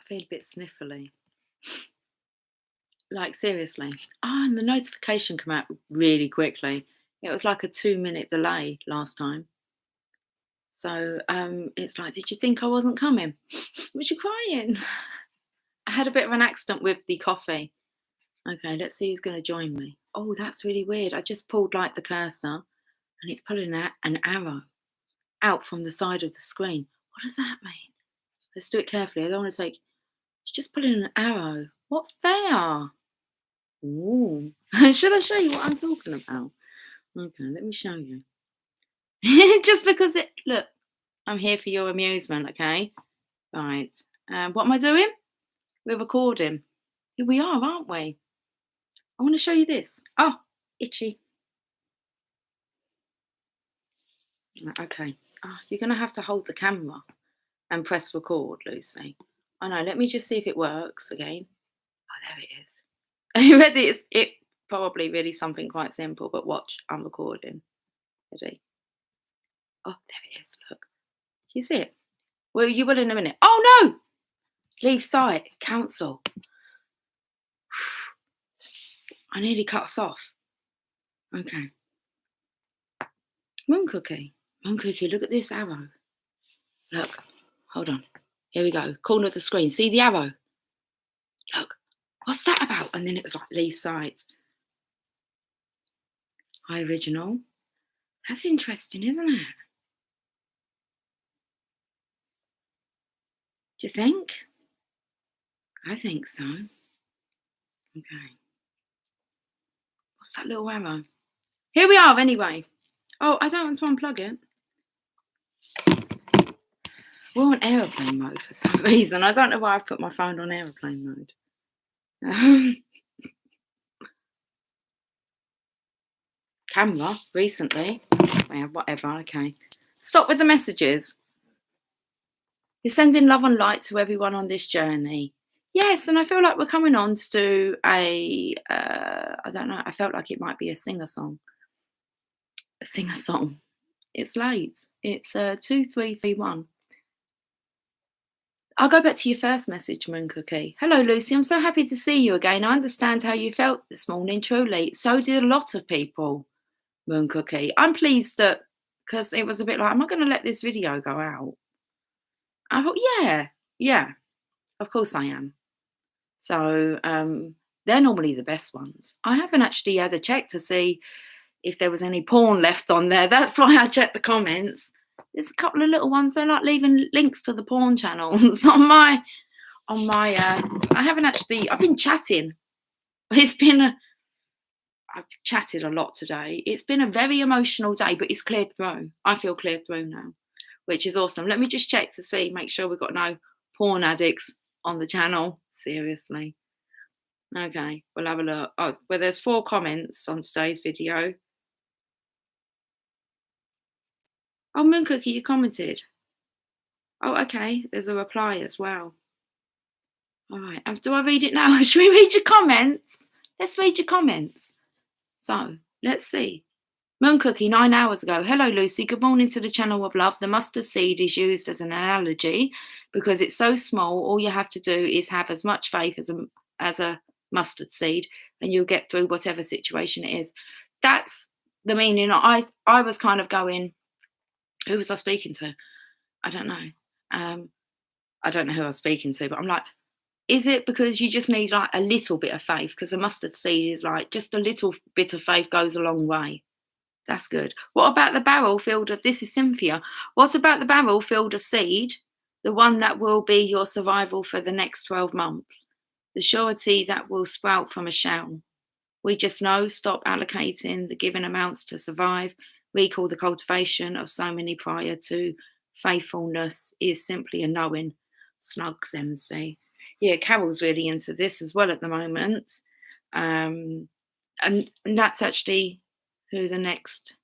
feel a bit sniffly. Like, seriously. And the notification came out really quickly. It was like a 2-minute delay last time. So it's like, did you think I wasn't coming? Was you crying? I had a bit of an accident with the coffee. Okay, let's see who's going to join me. Oh, that's really weird. I just pulled like the cursor and it's pulling an arrow out from the side of the screen. What does that mean? Let's do it carefully. I don't want to take. It's just pulling an arrow. What's there? Ooh. Should I show you what I'm talking about? Okay, let me show you. Just because look, I'm here for your amusement, okay? Right. What am I doing? We're recording. Here we are, aren't we? I want to show you this. Oh, itchy. Okay. Oh, you're going to have to hold the camera and press record, Lucy. I know. Let me just see if it works again. Oh, there it is. Are you ready? It's probably really something quite simple, but watch. I'm recording. Ready? Oh, there it is. Look. You see it? Well, you will in a minute. Oh, no! Leave site. Cancel. I nearly cut us off. Okay. Moon cookie. Moon cookie, look at this arrow. Look. Hold on. Here we go. Corner of the screen. See the arrow? Look. What's that about? And then it was like leave site. Hi, original. That's interesting, isn't it? Do you think? I think so. Okay. What's that little arrow? Here we are anyway. Oh, I don't want to unplug it. We're on aeroplane mode for some reason. I don't know why I've put my phone on aeroplane mode. Camera, recently. Yeah, whatever, okay. Stop with the messages. You're sending love and light to everyone on this journey. Yes, and I feel like we're coming on to do I don't know, I felt like it might be a sing-a-song. A sing-a-song. It's late. It's 2331. I'll go back to your first message, Moon Cookie. Hello, Lucy. I'm so happy to see you again. I understand how you felt this morning, truly. So did a lot of people, Moon Cookie. I'm pleased that, because it was a bit like, am I going to let this video go out? I thought, yeah, of course I am. So they're normally the best ones. I haven't actually had a check to see if there was any porn left on there. That's why I checked the comments. There's a couple of little ones. They're like leaving links to the porn channels on my. I haven't actually. I've been chatting. I've chatted a lot today. It's been a very emotional day, but it's cleared through. I feel cleared through now, which is awesome. Let me just check to see, make sure we've got no porn addicts on the channel. Seriously. Okay, we'll have a look. Oh, well, there's 4 comments on today's video. Oh, Moon Cookie, you commented. Oh, okay. There's a reply as well. All right. Do I read it now? Should we read your comments? Let's read your comments. So, let's see. Moon Cookie, 9 hours ago. Hello, Lucy. Good morning to the channel of love. The mustard seed is used as an analogy because it's so small. All you have to do is have as much faith as a mustard seed and you'll get through whatever situation it is. That's the meaning. I was kind of going, who was I speaking to? I don't know. I don't know who I was speaking to, but I'm like, is it because you just need like a little bit of faith? Because a mustard seed is like just a little bit of faith goes a long way. That's good. What about the barrel filled of, this is Cynthia. What about the barrel filled of seed? The one that will be your survival for the next 12 months. The surety that will sprout from a shell. We just know, stop allocating the given amounts to survive. Recall the cultivation of so many prior to faithfulness is simply a knowing. Snugs MC. Yeah, Carol's really into this as well at the moment. And that's actually who the next.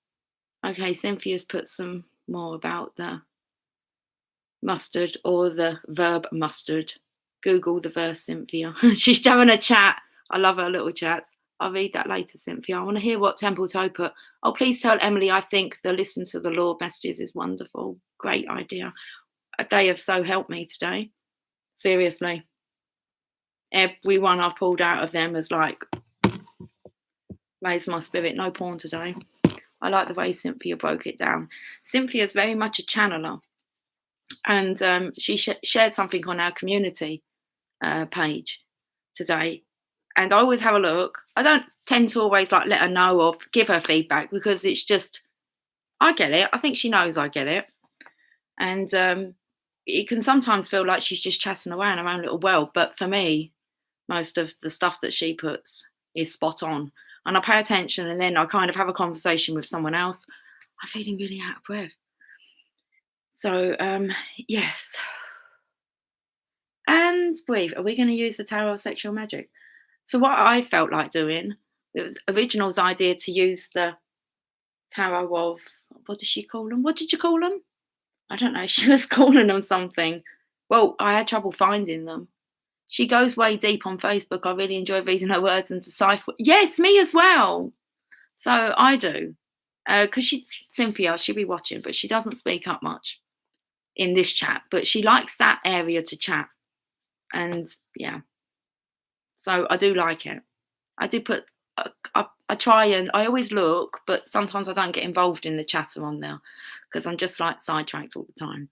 Okay, Cynthia's put some more about the mustard or the verb mustard. Google the verse, Cynthia. She's having a chat. I love her little chats. I'll read that later, Cynthia. I want to hear what Temple Toe put. Oh, please tell Emily I think the Listen to the Lord messages is wonderful. Great idea. They have so helped me today. Seriously. everyone I've pulled out of them has like raised my spirit. No porn today. I like the way Cynthia broke it down. Cynthia's very much a channeler, and she shared something on our community page today, and I always have a look. I don't tend to always like let her know or give her feedback, because it's just, I get it. I think she knows I get it, and it can sometimes feel like she's just chatting away in her own little world. But for me, most of the stuff that she puts is spot on, and I pay attention, and then I kind of have a conversation with someone else. I'm feeling really out of breath. So yes. And breathe. Are we going to use the Tower of Sexual Magic? So what I felt like doing, it was Original's idea to use the Tower of, what did she call them? What did you call them? I don't know. She was calling them something. Well, I had trouble finding them. She goes way deep on Facebook. I really enjoy reading her words and decipher. Yes, me as well. So I do. Because Cynthia, she'll be watching, but she doesn't speak up much in this chat. But she likes that area to chat. And yeah. So I do like it. I did put, I try, and I always look, but sometimes I don't get involved in the chatter on there because I'm just like sidetracked all the time.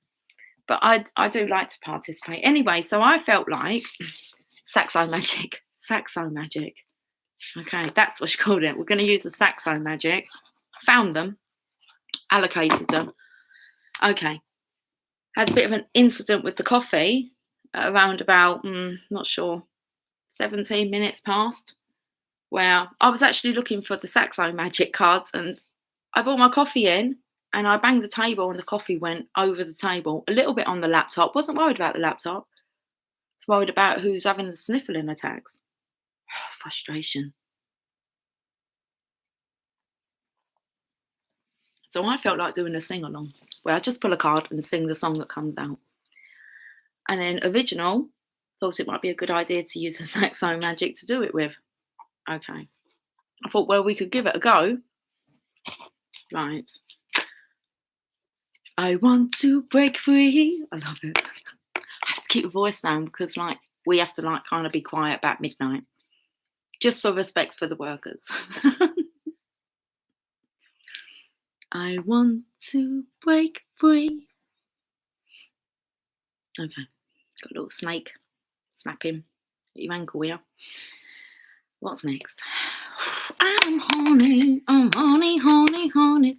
But I do like to participate. Anyway, so I felt like Saxo Magic. Saxo Magic. Okay, that's what she called it. We're going to use the Saxo Magic. Found them. Allocated them. Okay. Had a bit of an incident with the coffee at around about, not sure, 17 minutes past, where I was actually looking for the Saxo Magic cards, and I brought my coffee in and I banged the table and the coffee went over the table, a little bit on the laptop. Wasn't worried about the laptop. I was worried about who's having the sniffling attacks. Frustration. So I felt like doing a sing-along where I just pull a card and sing the song that comes out. And then Original thought it might be a good idea to use the Saxo Magic to do it with. Okay. I thought, well, we could give it a go. Right. I want to break free. I love it. I have to keep the voice down because, like, we have to, like, kind of be quiet about midnight. Just for respect for the workers. I want to break free. Okay. Got a little snake snapping at your ankle here. What's next? I'm horny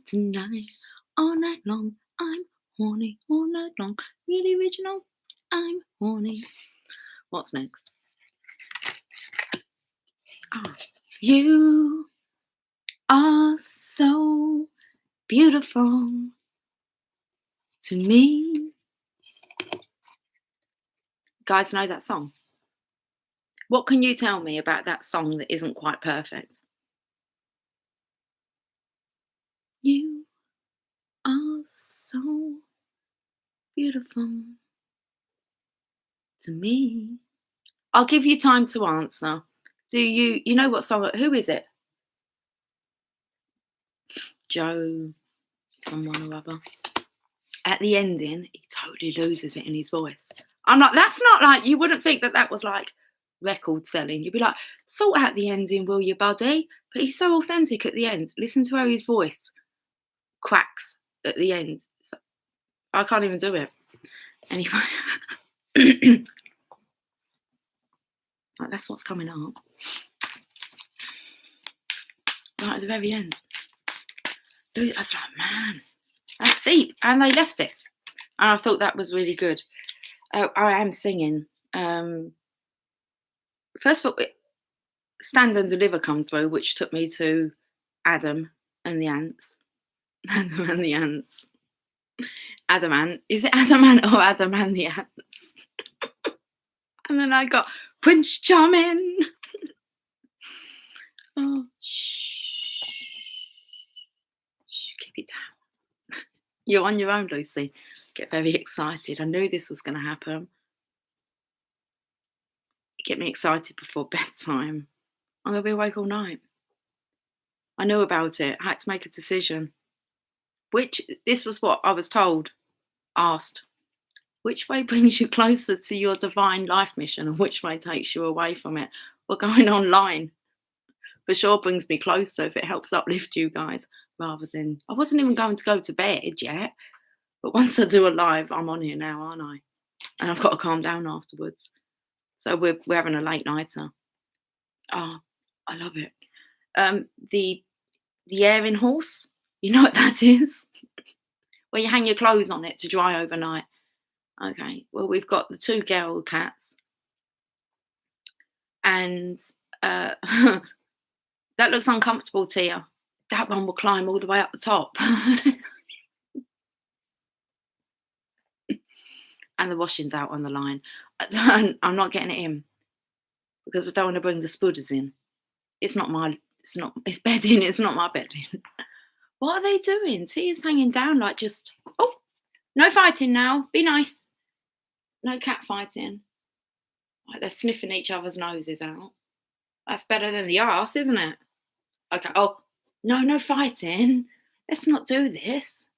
tonight. All night long. I'm horny all night long. Really Original? I'm horny. What's next? Oh, you are so beautiful to me. Guys know that song? What can you tell me about that song that isn't quite perfect? You are so beautiful to me. I'll give you time to answer. Do you know what song? Who is it? Joe, someone or other. At the ending, he totally loses it in his voice. I'm like, that's not like, you wouldn't think that was like record selling. You'd be like, sort out the ending, will you, buddy? But he's so authentic at the end. Listen to how his voice cracks at the end. So, I can't even do it. Anyway. Like, that's what's coming up. Right at the very end. I was like, man, that's deep. And they left it. And I thought that was really good. I am singing. First of all, Stand and Deliver come through, which took me to Adam and the Ants. Adam and the Ants. Adamant. Is it Adamant or Adam and the Ants? And then I got Prince Charming. Oh, shh. Keep it down. You're on your own, Lucy. Get very excited. I knew this was going to happen. Get me excited before bedtime. I'm going to be awake all night. I knew about it. I had to make a decision. This was what I was told, asked. Which way brings you closer to your divine life mission and which way takes you away from it? Well, going online for sure brings me closer if it helps uplift you guys rather than. I wasn't even going to go to bed yet, but once I do a live, I'm on here now, aren't I? And I've got to calm down afterwards. So we're having a late nighter. Oh, I love it. The airing horse, you know what that is? Where you hang your clothes on it to dry overnight. Okay, well, we've got the 2 girl cats, and that looks uncomfortable, Tia. That one will climb all the way up the top. And the washing's out on the line. I'm not getting it in because I don't want to bring the spudders in. It's bedding, it's not my bedding. What are they doing? Tia's hanging down like just, oh, no fighting now. Be nice. No cat fighting. Like they're sniffing each other's noses out. That's better than the arse, isn't it? Okay. Oh, no fighting. Let's not do this.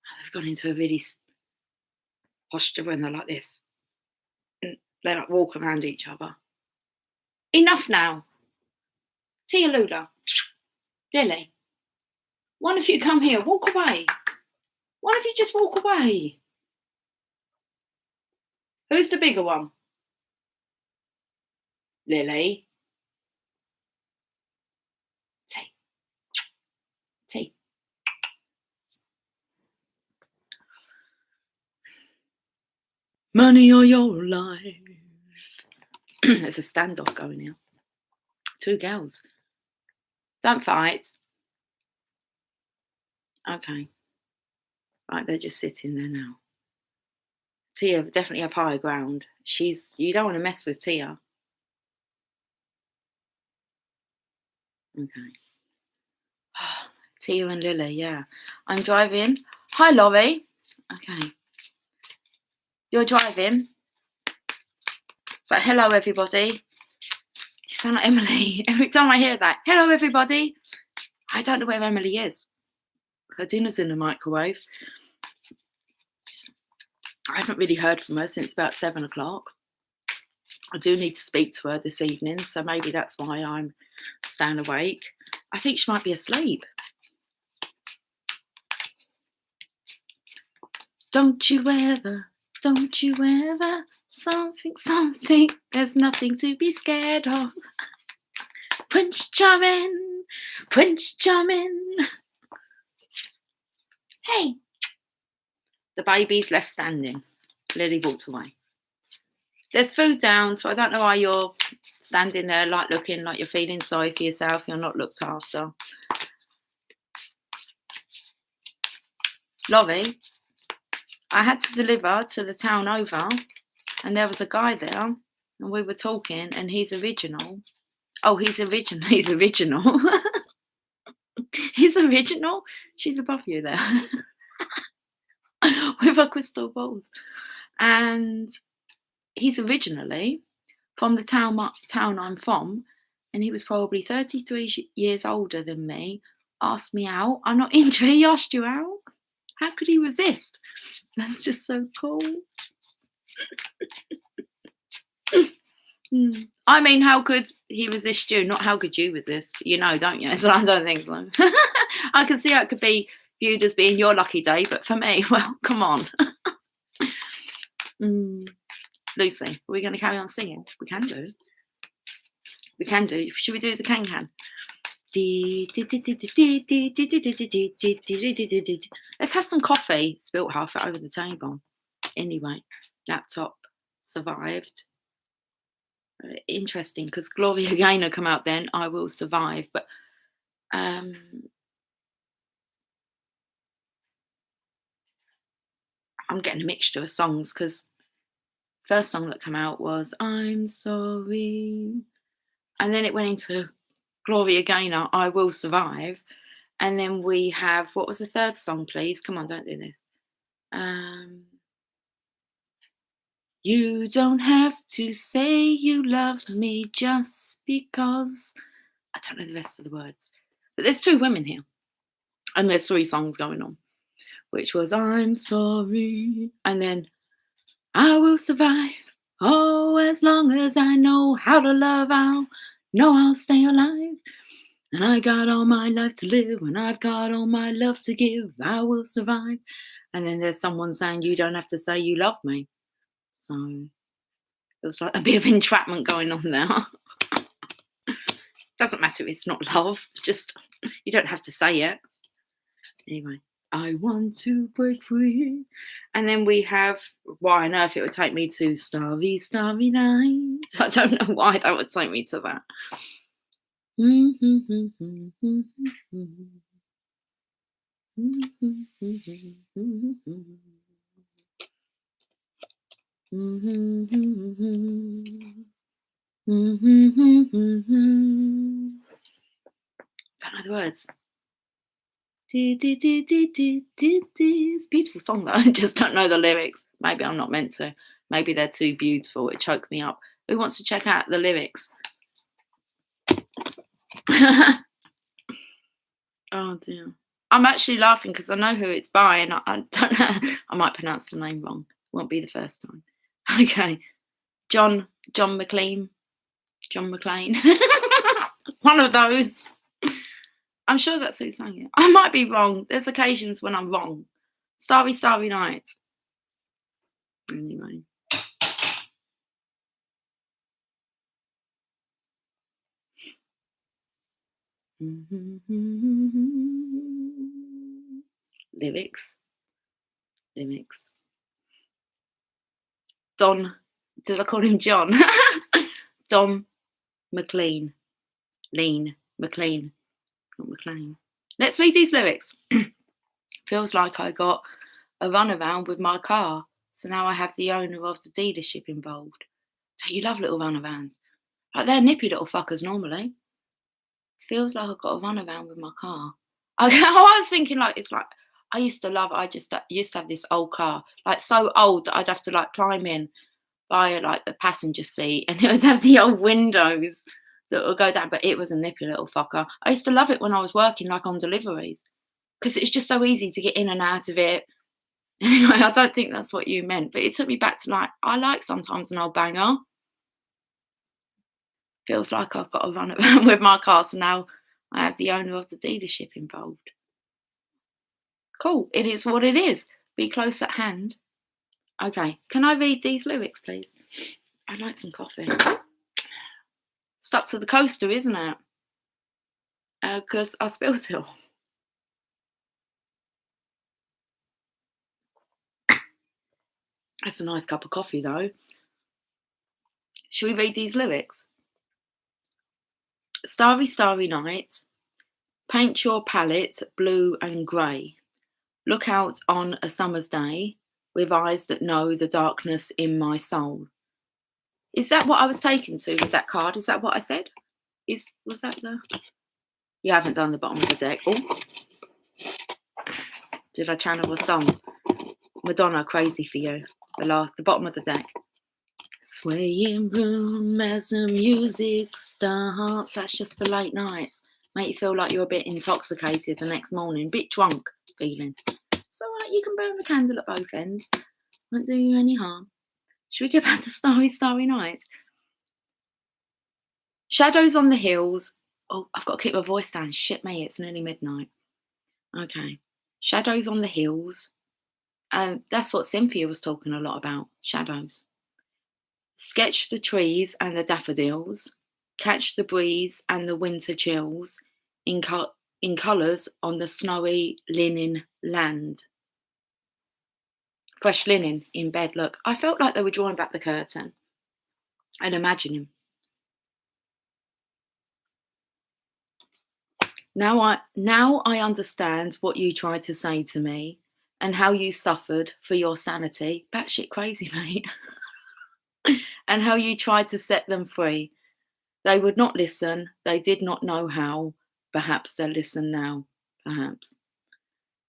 Oh, they've gone into a really posture when they're like this. And they like walk around each other. Enough now. Tia Lula. Lily. One of you come here. Walk away. One of you just walk away. Who's the bigger one? Lily. Tea. Money or your life. There's a standoff going here. 2 girls. Don't fight. Okay. Right, they're just sitting there now. Tia definitely have higher ground. You don't want to mess with Tia. Okay. Tia and Lily, yeah. I'm driving. Hi, Laurie. Okay. You're driving. But hello, everybody. You sound like Emily. Every time I hear that. Hello, everybody. I don't know where Emily is. Her dinner's in the microwave. I haven't really heard from her since about 7 o'clock. I do need to speak to her this evening, so maybe that's why I'm staying awake. I think she might be asleep. Don't you ever, something, there's nothing to be scared of. Prince Charming. Hey. The baby's left standing. Lily walked away. There's food down, so I don't know why you're standing there like looking like you're feeling sorry for yourself. You're not looked after. Laurie, I had to deliver to the town over, and there was a guy there, and we were talking, and he's original. Oh, he's original. He's original. He's original. She's above you there. With her crystal balls. And he's originally from the town I'm from, and he was probably 33 years older than me. Asked me out. I'm not into it. He asked you out. How could he resist? That's just so cool. I mean, how could he resist you? Not how could you resist? You know, don't you? So I don't think so. I can see how it could be viewed as being your lucky day, but for me, well, come on. Lucy, are we going to carry on singing? We can do. Should we do the can? Let's have some coffee. Spilt half it over the table. Anyway, laptop survived. Interesting, because Gloria Gaynor come out then. I Will Survive, but I'm getting a mixture of songs, because first song that came out was I'm Sorry, and then it went into Gloria Gaynor, I Will Survive, and then we have, what was the third song, please? Come on, don't do this. You don't have to say you love me just because. I don't know the rest of the words. But there's 2 women here. And there's 3 songs going on. Which was I'm Sorry. And then I will survive. Oh, as long as I know how to love, I'll know I'll stay alive. And I got all my life to live, and I've got all my love to give. I will survive. And then there's someone saying, you don't have to say you love me. So it was like a bit of entrapment going on there. Doesn't matter if it's not love, just you don't have to say it. Anyway, I want to break free. And then we have why on earth it would take me to Starry, Starry Night. I don't know why that would take me to that. Don't know the words. It's a beautiful song though. I just don't know the lyrics. Maybe I'm not meant to. Maybe they're too beautiful. It choked me up. Who wants to check out the lyrics? Oh dear. I'm actually laughing because I know who it's by, and I don't know. I might pronounce the name wrong. Won't be the first time. Okay, John McLean. One of those. I'm sure that's who sang it. I might be wrong. There's occasions when I'm wrong. Starry, Starry Night. Anyway. Lyrics. Don. Did I call him John? Don McLean. McLean. Not McLean. Let's read these lyrics. Feels like I got a runaround with my car, so now I have the owner of the dealership involved. So you love little runavans. Like they're nippy little fuckers normally. Feels like I got a runaround with my car. I was thinking like it's like I used to love it. I just used to have this old car, like so old that I'd have to like climb in by like the passenger seat, and it would have the old windows that would go down. But it was a nippy little fucker. I used to love it when I was working like on deliveries because it's just so easy to get in and out of it. Anyway, I don't think that's what you meant, but it took me back to like I like sometimes an old banger. Feels like I've got to run around with my car, so now I have the owner of the dealership involved. Cool, it is what it is. Be close at hand. Okay, can I read these lyrics, please? I'd like some coffee. Stuck to the coaster, isn't it? Because I spilled it all. That's a nice cup of coffee, though. Shall we read these lyrics? Starry, starry night. Paint your palette blue and grey. Look out on a summer's day with eyes that know the darkness in my soul. Is that what I was taken to with that card? Is that what I said? Was that the... You haven't done the bottom of the deck. Oh, did I channel a song? Madonna, Crazy for You. The bottom of the deck. Swaying room as the music starts. That's just the late nights. Make you feel like you're a bit intoxicated the next morning. Bit drunk feeling. It's alright, you can burn the candle at both ends. Won't do you any harm. Should we get back to Starry, Starry Night? Shadows on the hills. Oh, I've got to keep my voice down. Shit me, it's nearly midnight. Okay. Shadows on the hills. That's what Cynthia was talking a lot about. Shadows. Sketch the trees and the daffodils. Catch the breeze and the winter chills in colours on the snowy linen land. Fresh linen in bed. Look, I felt like they were drawing back the curtain and imagining. Now I understand what you tried to say to me and how you suffered for your sanity. Batshit crazy, mate. And how you tried to set them free. They would not listen. They did not know how. Perhaps they'll listen now. Perhaps.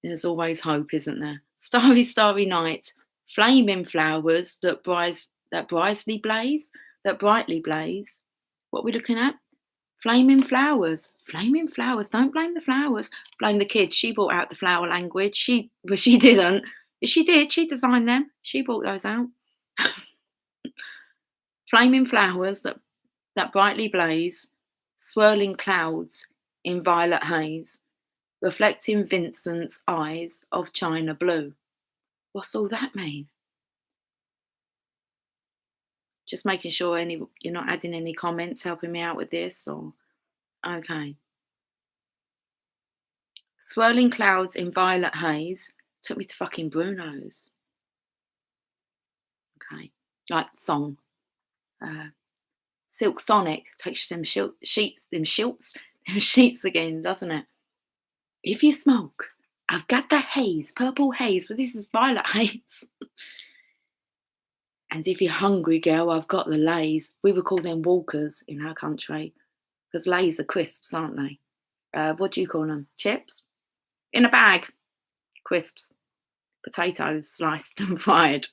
There's always hope, isn't there? Starry, starry night. Flaming flowers that brightly blaze. What are we looking at? Flaming flowers. Flaming flowers. Don't blame the flowers. Blame the kids. She brought out the flower language. She didn't. She did. She designed them. She brought those out. Flaming flowers that brightly blaze, swirling clouds in violet haze, reflecting Vincent's eyes of china blue. What's all that mean? Just making sure you're not adding any comments helping me out with this, or okay. Swirling clouds in violet haze took me to fucking Bruno's. Okay, like song. Silk Sonic takes them sheets again, doesn't it? If you smoke, I've got the haze, purple haze, but this is violet haze. And if you're hungry, girl, I've got the Lays. We would call them walkers in our country, because Lays are crisps, aren't they? What do you call them? Chips? In a bag. Crisps. Potatoes sliced and fried,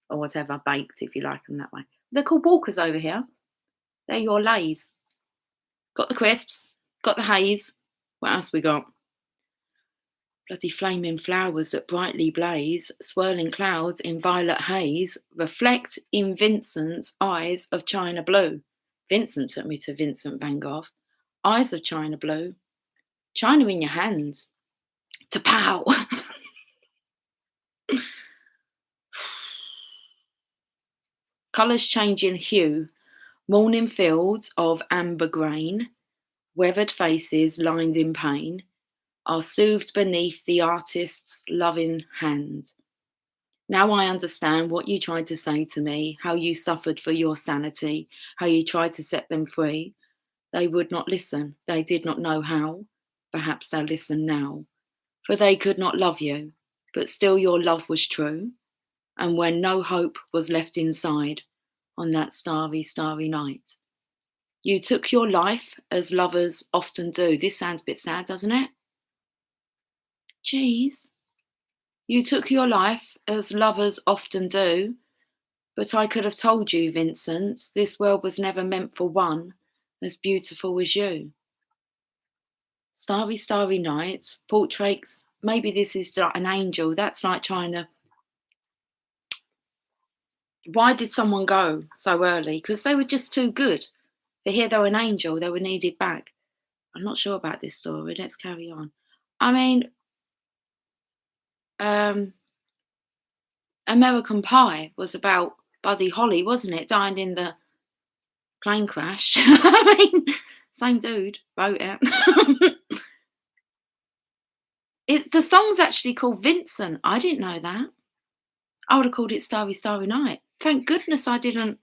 or whatever, baked if you like them that way. They're called walkers over here. They're your Lays. Got the crisps, got the haze. What else we got? Bloody flaming flowers that brightly blaze, swirling clouds in violet haze, reflect in Vincent's eyes of china blue. Vincent took me to Vincent van Gogh. Eyes of china blue. China in your hand. To pow. Colours changing hue. Morning fields of amber green. Weathered faces lined in pain are soothed beneath the artist's loving hand. Now I understand what you tried to say to me, how you suffered for your sanity, how you tried to set them free. They would not listen. They did not know how. Perhaps they'll listen now. For they could not love you, but still your love was true. And when no hope was left inside on that starry, starry night, you took your life as lovers often do. This sounds a bit sad, doesn't it? Jeez. You took your life as lovers often do, but I could have told you, Vincent, this world was never meant for one as beautiful as you. Starry, starry night, portraits. Maybe this is like an angel. That's like trying to. Why did someone go so early? Because they were just too good. For here, they were an angel. They were needed back. I'm not sure about this story. Let's carry on. I mean, American Pie was about Buddy Holly, wasn't it? Dying in the plane crash. I mean, same dude wrote it. The song's actually called Vincent. I didn't know that. I would have called it Starry, Starry Night. Thank goodness I didn't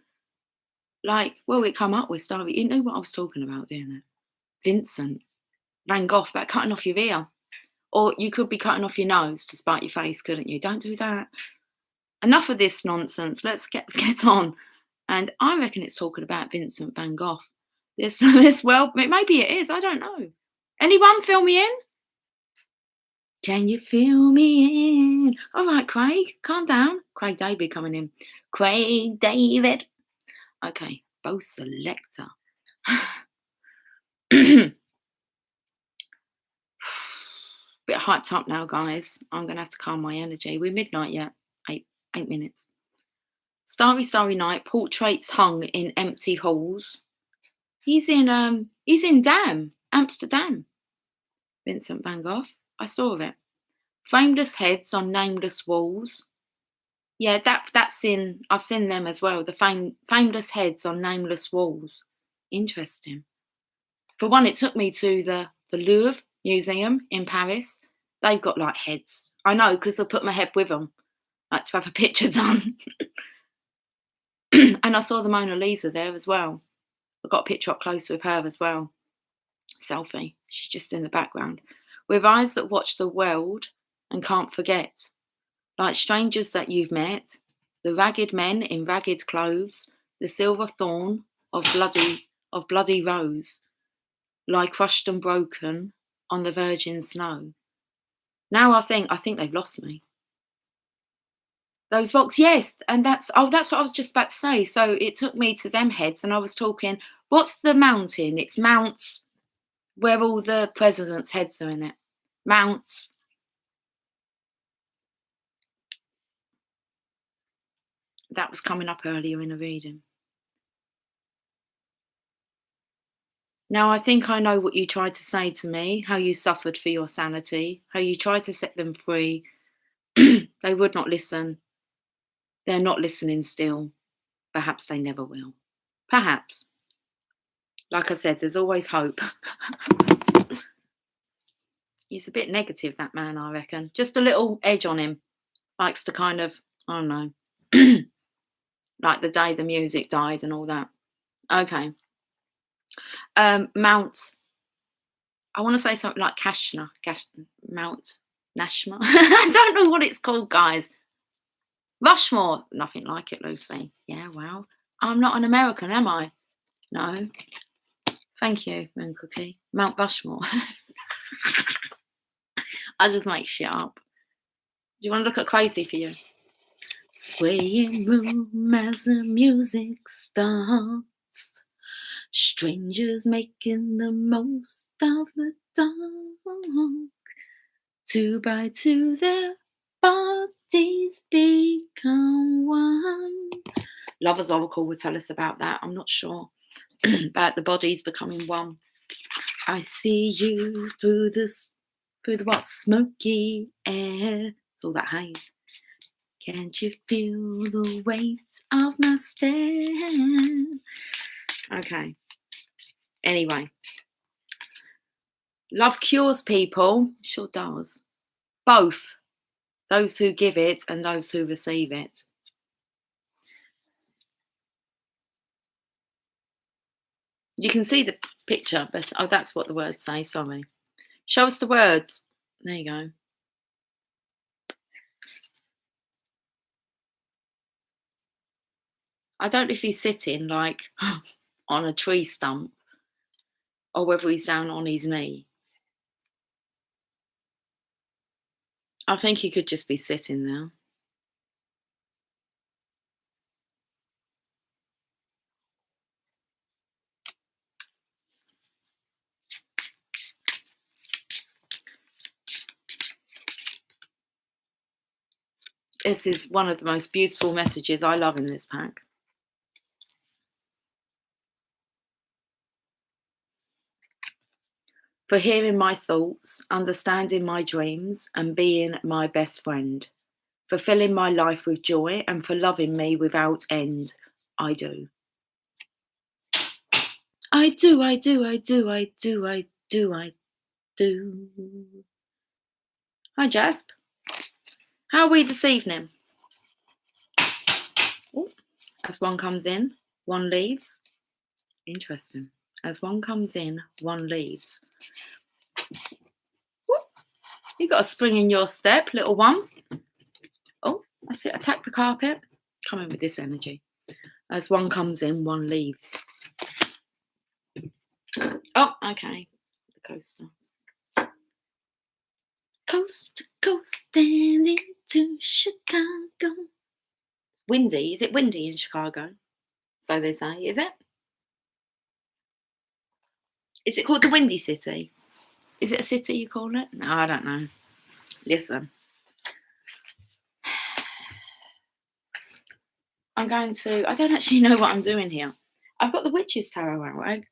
it come up with Starry. You knew what I was talking about, didn't it? Vincent Van Gogh, about cutting off your ear. Or you could be cutting off your nose to spite your face, couldn't you? Don't do that. Enough of this nonsense. Let's get on. And I reckon it's talking about Vincent van Gogh. Well, maybe it is. I don't know. Anyone fill me in? Can you fill me in? All right, Craig, calm down. Craig David coming in. Craig David. Okay, Bo Selector. Bit hyped up now, guys. I'm going to have to calm my energy. We're midnight yet. 8 minutes. Starry, starry night. Portraits hung in empty halls. He's in Amsterdam. Vincent van Gogh. I saw it. Frameless heads on nameless walls. Yeah, that's in. I've seen them as well. The frameless heads on nameless walls. Interesting. For one, it took me to the Louvre Museum in Paris. They've got like heads. I know because I put my head with them, like to have a picture done. And I saw the Mona Lisa there as well. I got a picture up close with her as well. Selfie. She's just in the background. With eyes that watch the world and can't forget. Like strangers that you've met. The ragged men in ragged clothes. The silver thorn of bloody rose. Lie crushed and broken on the virgin snow. Now I think they've lost me. Those rocks, yes, and that's what I was just about to say. So it took me to them heads, and I was talking. What's the mountain? It's Mount, where all the presidents' heads are in it. Mount. That was coming up earlier in the reading. Now, I think I know what you tried to say to me, how you suffered for your sanity, how you tried to set them free. They would not listen. They're not listening still. Perhaps they never will. Perhaps. Like I said, there's always hope. He's a bit negative, that man, I reckon. Just a little edge on him. Likes to kind of, I don't know, like the day the music died and all that. Okay. Mount, I want to say something like Mount Nashma. I don't know what it's called, guys. Rushmore. Nothing like it, Lucy. Yeah, wow. I'm not an American, am I? No. Thank you, Moon Cookie. Mount Rushmore. I just make shit up. Do you want to look at Crazy for You? Swaying room as the music starts. Strangers making the most of the dark. 2 by 2 their bodies become one. Lover's Oracle will tell us about that. I'm not sure. About the bodies becoming one. I see you through the what, smoky air. It's all that haze. Can't you feel the weight of my stare? Okay. Anyway. Love cures people. Sure does. Both. Those who give it and those who receive it. You can see the picture, but oh, that's what the words say. Sorry. Show us the words. There you go. I don't know if he's sitting like on a tree stump or whether he's down on his knee. I think he could just be sitting there. This is one of the most beautiful messages I love in this pack. For hearing my thoughts, understanding my dreams, and being my best friend. For filling my life with joy and for loving me without end. I do. I do, I do, I do, I do, I do, I do. Hi, Jasp. How are we this evening? Ooh. As one comes in, one leaves. Interesting. As one comes in, one leaves. Ooh. You got a spring in your step, little one. Oh, that's it. Attack the carpet. Come in with this energy. As one comes in, one leaves. Oh, okay. The coaster. Coast to coast and into Chicago. It's windy. Is it windy in Chicago? So they say. Is it? Is it called the Windy City? Is it a city you call it? No, I don't know. Listen. I don't actually know what I'm doing here. I've got the Witches Tarot out.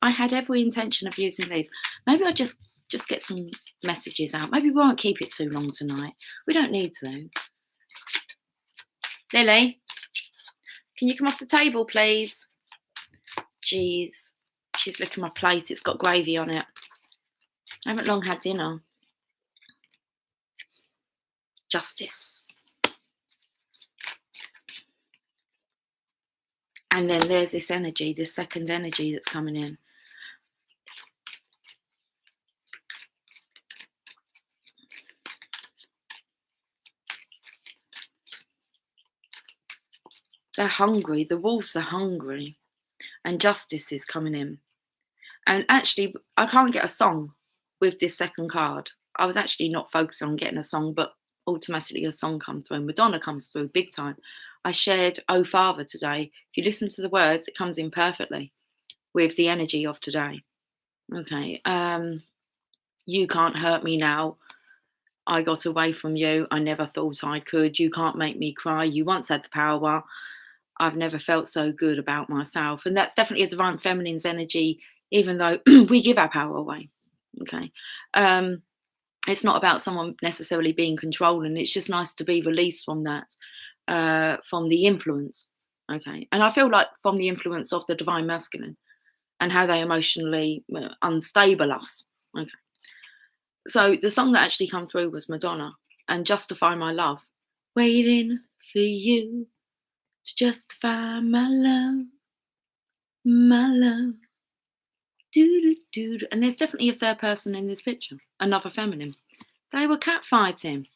I had every intention of using these. Maybe I'll just get some messages out. Maybe we won't keep it too long tonight. We don't need to. Lily, can you come off the table, please? Jeez. She's licking my plate. It's got gravy on it. I haven't long had dinner. Justice. And then there's this energy, this second energy that's coming in. They're hungry. The wolves are hungry. And justice is coming in. And actually, I can't get a song with this second card. I was actually not focused on getting a song, but automatically a song comes through. Madonna comes through big time. I shared Oh Father today. If you listen to the words, it comes in perfectly with the energy of today. Okay. You can't hurt me now. I got away from you. I never thought I could. You can't make me cry. You once had the power. I've never felt so good about myself. And that's definitely a divine feminine's energy, even though we give our power away. Okay. Um, it's not about someone necessarily being controlling. It's just nice to be released from that, from the influence. Okay. And I feel like from the influence of the divine masculine and how they emotionally unstable us. Okay. So the song that actually come through was Madonna and Justify My Love. Waiting for you to justify my love, my love. Do, do, do. And there's definitely a third person in this picture, another feminine. They were catfighting.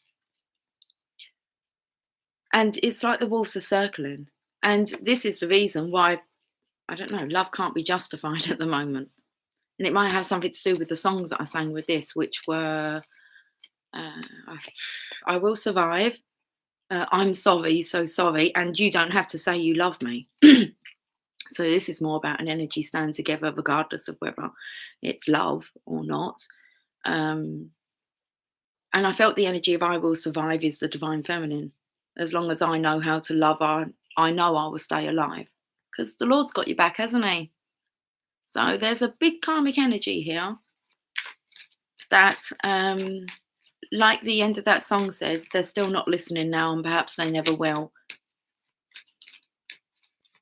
And it's like the wolves are circling. And this is the reason why, I don't know, love can't be justified at the moment. And it might have something to do with the songs that I sang with this, which were I Will Survive, I'm Sorry, So Sorry, and You Don't Have to Say You Love Me. So this is more about an energy stand together, regardless of whether it's love or not. And I felt the energy of I Will Survive is the divine feminine. As long as I know how to love, I know I will stay alive. Because the Lord's got your back, hasn't he? So there's a big karmic energy here that, like the end of that song says, they're still not listening now and perhaps they never will.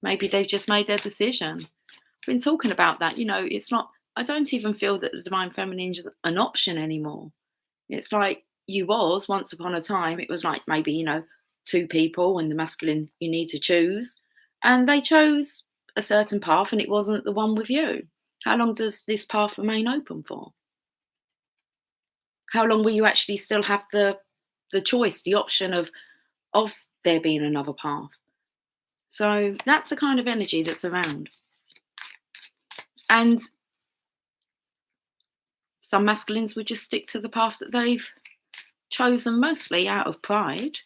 Maybe they've just made their decision. I've been talking about that. It's not, I don't even feel that the divine feminine is an option anymore. It's like you was once upon a time. It was like maybe, two people and the masculine you need to choose. And they chose a certain path and it wasn't the one with you. How long does this path remain open for? How long will you actually still have the choice, the option of there being another path? So that's the kind of energy that's around. And some masculines would just stick to the path that they've chosen, mostly out of pride,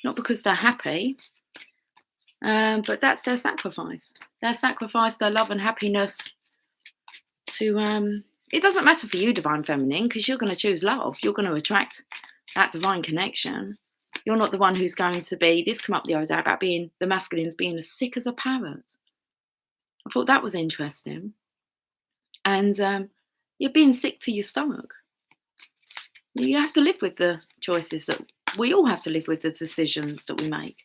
not because they're happy, but that's their sacrifice. Their sacrifice, their love and happiness to, it doesn't matter for you, divine feminine, because you're going to choose love. You're going to attract that divine connection. You're not the one who's going to be, this came up the other day about being, the masculines being as sick as a parrot. I thought that was interesting. And you're being sick to your stomach. You have to live with the choices that we all have to live with, the decisions that we make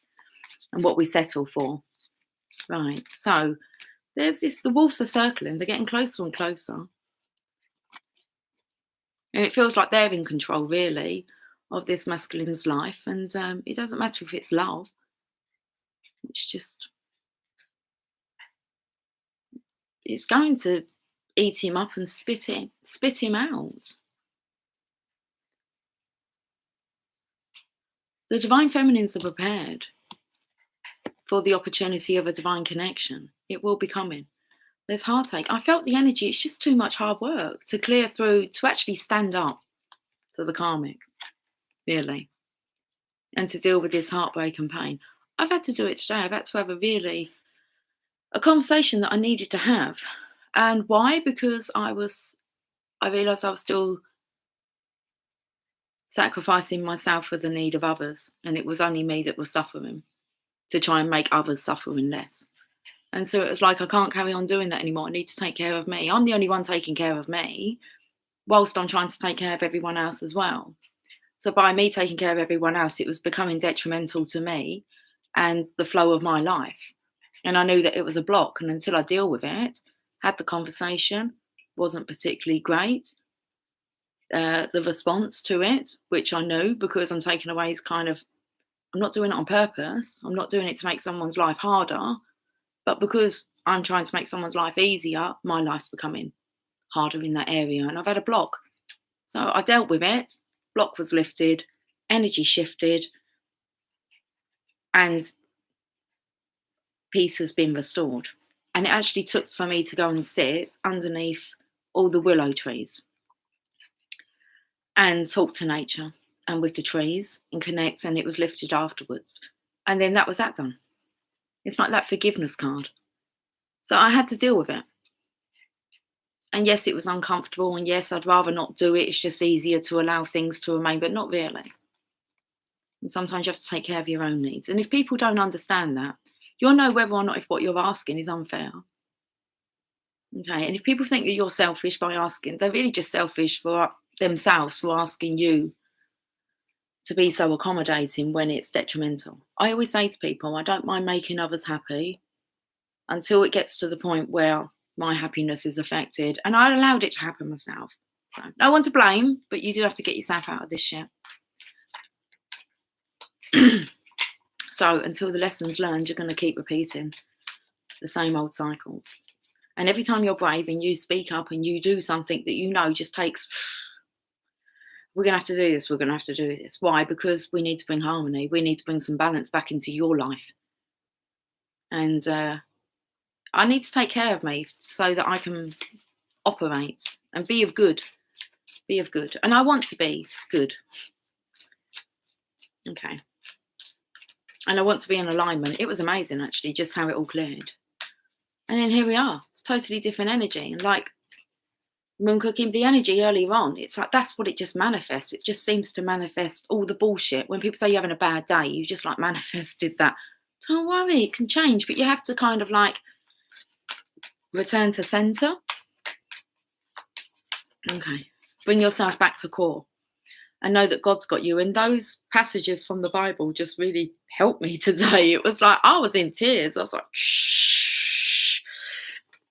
and what we settle for. Right, so there's this, the wolves are circling, they're getting closer and closer. And it feels like they're in control, really, of this masculine's life. And it doesn't matter if it's love. It's just, it's going to eat him up and spit him out. The divine feminines are prepared for the opportunity of a divine connection. It will be coming. There's heartache. I felt the energy. It's just too much hard work to clear through, to actually stand up to the karmic, really, and to deal with this heartbreak and pain. I've had to do it today. I've had to have a conversation that I needed to have. And why? Because I realised I was still sacrificing myself for the need of others. And it was only me that was suffering, to try and make others suffering less. And so it was like, I can't carry on doing that anymore. I need to take care of me. I'm the only one taking care of me, whilst I'm trying to take care of everyone else as well. So by me taking care of everyone else, it was becoming detrimental to me and the flow of my life. And I knew that it was a block. And until I deal with it, had the conversation, wasn't particularly great. The response to it, which I knew, because I'm taking away, is kind of, I'm not doing it on purpose. I'm not doing it to make someone's life harder. But because I'm trying to make someone's life easier, my life's becoming harder in that area. And I've had a block. So I dealt with it. Block was lifted. Energy shifted. And peace has been restored. And it actually took for me to go and sit underneath all the willow trees and talk to nature and with the trees and connect. And it was lifted afterwards. And then that was that done. It's like that forgiveness card. So I had to deal with it. And yes, it was uncomfortable. And yes, I'd rather not do it. It's just easier to allow things to remain, but not really. And sometimes you have to take care of your own needs. And if people don't understand that, you'll know whether or not if what you're asking is unfair. Okay. And if people think that you're selfish by asking, they're really just selfish for themselves for asking you to be so accommodating when it's detrimental. I always say to people, I don't mind making others happy until it gets to the point where my happiness is affected. And I allowed it to happen myself. So no one to blame, but you do have to get yourself out of this shit. So until the lesson's learned, you're going to keep repeating the same old cycles. And every time you're brave and you speak up and you do something that you know just takes, we're going to have to do this, we're going to have to do this. Why? Because we need to bring harmony. We need to bring some balance back into your life. And I need to take care of me so that I can operate and be of good. Be of good. And I want to be good. Okay. And I want to be in alignment. It was amazing, actually, just how it all cleared. And then here we are. It's totally different energy. And like moon cooking, the energy earlier on, it's like that's what it just manifests. It just seems to manifest all the bullshit. When people say you're having a bad day, you just like manifested that. Don't worry, it can change. But you have to kind of like return to center. Okay. Bring yourself back to core. And know that God's got you. And those passages from the Bible just really helped me today. It was like, I was in tears. I was like, shh.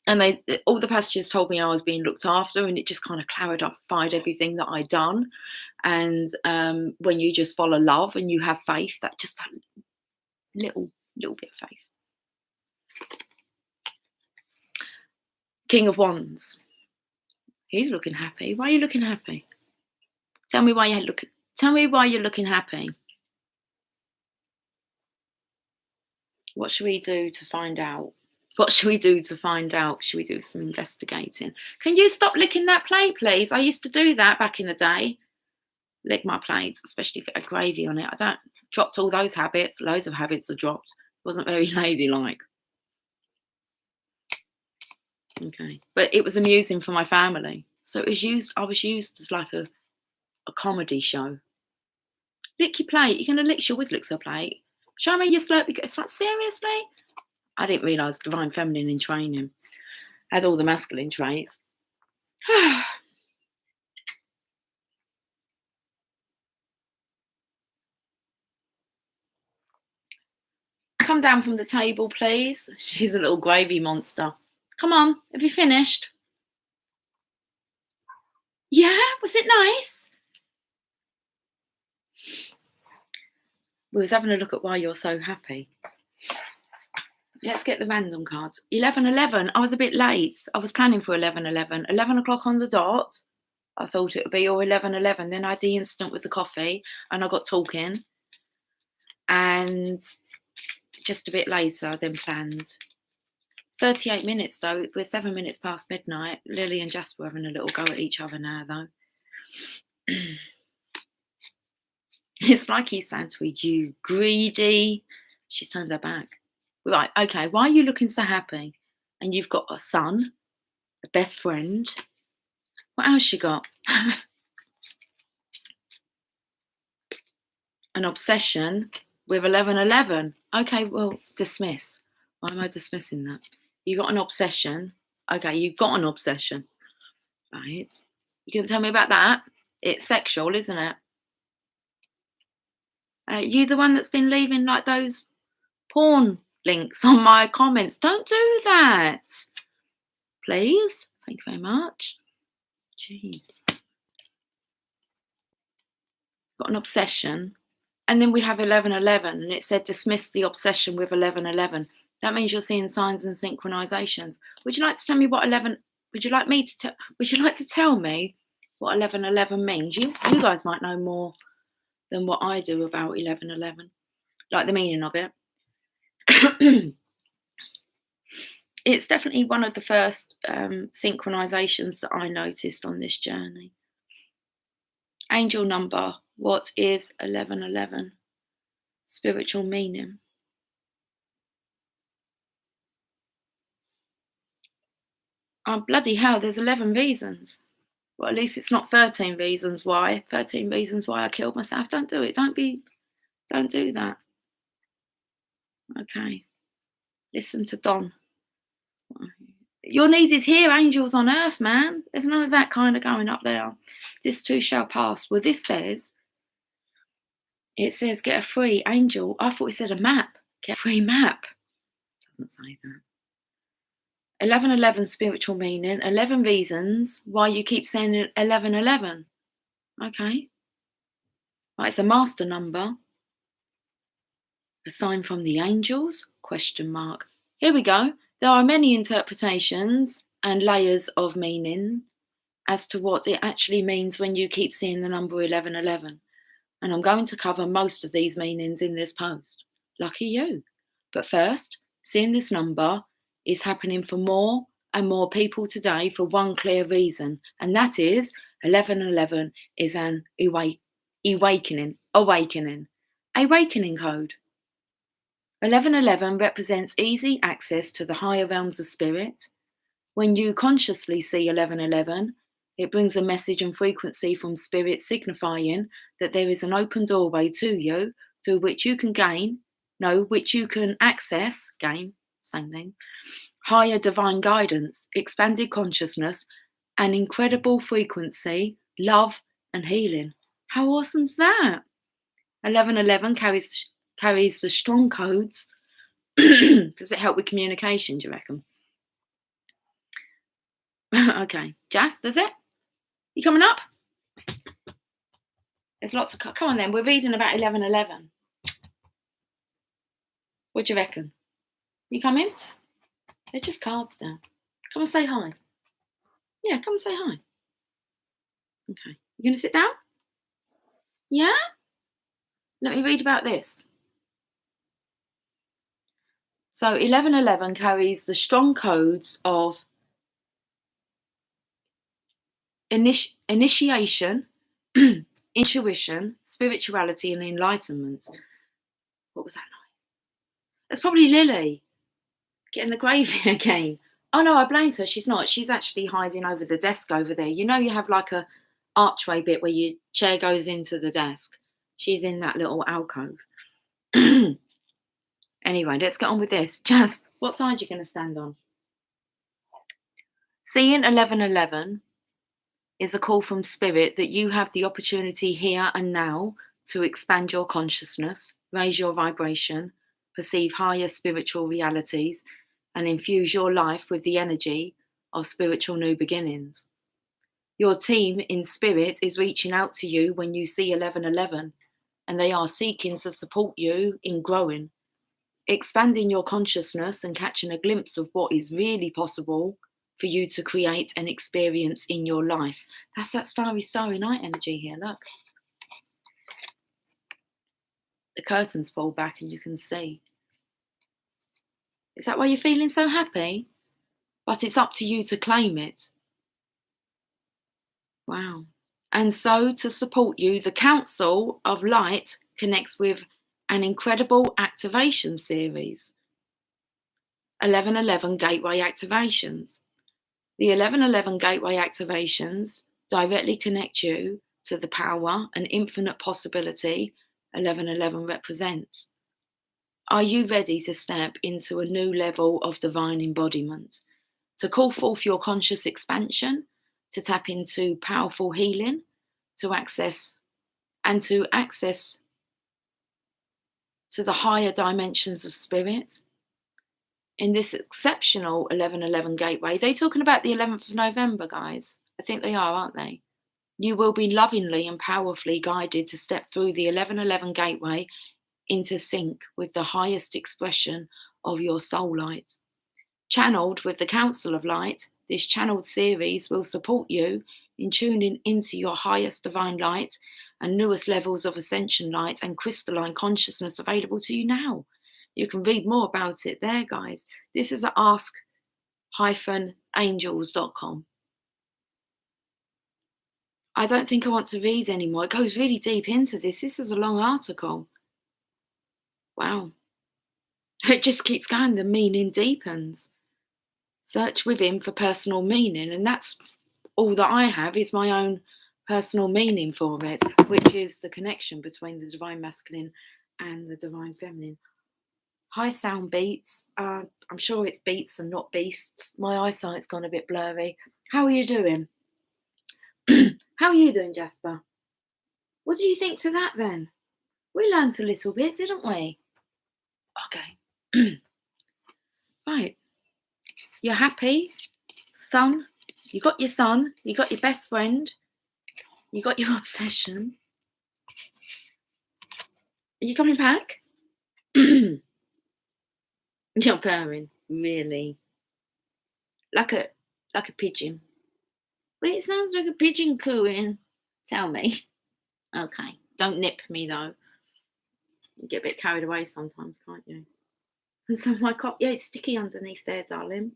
And all the passages told me I was being looked after, and it just kind of clarified everything that I'd done. And when you just follow love and you have faith, that just that little bit of faith. King of Wands. He's looking happy. Why are you looking happy? Tell me why you're looking happy. What should we do to find out? Should we do some investigating? Can you stop licking that plate, please? I used to do that back in the day. Lick my plates, especially if it had gravy on it. Dropped all those habits. Loads of habits are dropped. Wasn't very ladylike. Okay. But it was amusing for my family. So I was used as like a comedy show. Lick your plate. You're going to lick, she always licks her plate. Show me your slurpee. It's like, seriously? I didn't realise divine feminine in training has all the masculine traits. Come down from the table, please. She's a little gravy monster. Come on, have you finished? Yeah, was it nice? We was having a look at why you're so happy. Let's get the random cards. 11:11. I was a bit late. I was planning for 11:11. 11 o'clock on the dot. I thought it would be, or 11:11. Then I had the incident with the coffee and I got talking. And just a bit later than planned. 38 minutes though. We're 7 minutes past midnight. Lily and Jasper having a little go at each other now though. It's like he's saying to her, you greedy. She's turned her back. Right, okay, why are you looking so happy? And you've got a son, a best friend. What else you got? An obsession with 11:11. Okay, well, dismiss. Why am I dismissing that? You got an obsession. Okay, you've got an obsession. Right. You can tell me about that. It's sexual, isn't it? You the one that's been leaving like those porn links on my comments. Don't do that. Please. Thank you very much. Jeez. Got an obsession. And then we have 11:11, and it said dismiss the obsession with 11:11. That means you're seeing signs and synchronizations. Would you like to tell me what 11? Would you like to tell me what 11:11 means? You guys might know more than what I do about 11:11, like the meaning of it. It's definitely one of the first synchronizations that I noticed on this journey. Angel number. What is 11:11? Spiritual meaning. Oh, bloody hell, there's 11 reasons. Well, at least it's not 13 reasons why. 13 reasons why I killed myself. Don't do it. Don't do that. Okay. Listen to Don. You're needed here, angels on earth, man. There's none of that kind of going up there. This too shall pass. Well, this says, it says get a free angel. I thought it said a map. Get a free map. It doesn't say that. 1111 spiritual meaning. 11 reasons why you keep saying 1111. Okay. Right, it's a master number. A sign from the angels? Question mark. Here we go. There are many interpretations and layers of meaning as to what it actually means when you keep seeing the number 1111. And I'm going to cover most of these meanings in this post. Lucky you. But first, seeing this number is happening for more and more people today for one clear reason, and that is 1111 is an awakening code. 1111 represents easy access to the higher realms of spirit. When you consciously see 1111, it brings a message and frequency from spirit signifying that there is an open doorway to you through which you can access, same thing, higher divine guidance, expanded consciousness, and incredible frequency, love, and healing. How awesome's that? 1111 carries the strong codes. Does it help with communication, do you reckon? Okay, Jas, does it? You coming up? There's lots of... Come on then, we're reading about 1111. What do you reckon? You coming? They're just cards there. Come and say hi. Yeah, come and say hi. Okay. You going to sit down? Yeah? Let me read about this. So 1111 carries the strong codes of initiation, intuition, spirituality, and enlightenment. What was that noise? That's probably Lily getting the gravy again. Oh no, I blamed her. She's not. She's actually hiding over the desk over there. You know, you have like a archway bit where your chair goes into the desk. She's in that little alcove. Anyway, let's get on with this. Jas, what side are you going to stand on? Seeing 1111 is a call from spirit that you have the opportunity here and now to expand your consciousness, raise your vibration, perceive higher spiritual realities, and infuse your life with the energy of spiritual new beginnings. Your team in spirit is reaching out to you when you see 1111, and they are seeking to support you in growing, expanding your consciousness and catching a glimpse of what is really possible for you to create and experience in your life. That's that starry night energy here, look. The curtains fall back and you can see. Is that why you're feeling so happy? But it's up to you to claim it. Wow. And so to support you, the Council of Light connects with an incredible activation series. 1111 Gateway Activations. The 1111 Gateway Activations directly connect you to the power and infinite possibility 1111 represents. Are you ready to step into a new level of divine embodiment, to call forth your conscious expansion, to tap into powerful healing, to access to the higher dimensions of spirit? In this exceptional 1111 gateway, they're talking about the 11th of November, guys. I think they are, aren't they? You will be lovingly and powerfully guided to step through the 1111 gateway into sync with the highest expression of your soul light. Channeled with the Council of Light, this channeled series will support you in tuning into your highest divine light and newest levels of ascension light and crystalline consciousness available to you now. You can read more about it there, guys. This is at ask-angels.com. I don't think I want to read anymore. It goes really deep into this. This is a long article. Wow. It just keeps going. The meaning deepens. Search within for personal meaning, and that's all that I have is my own personal meaning for it, which is the connection between the divine masculine and the divine feminine. Hi, sound beats. I'm sure it's beats and not beasts. My eyesight's gone a bit blurry. How are you doing? How are you doing, Jasper? What do you think to that then? We learnt a little bit, didn't we? Okay. Right. You're happy? Son? You got your son? You got your best friend? You got your obsession? Are you coming back? You're purring, really. Like a pigeon. Well, it sounds like a pigeon cooing. Tell me. Okay. Don't nip me though. You get a bit carried away sometimes, can't you? And so my cop, yeah, it's sticky underneath there, darling.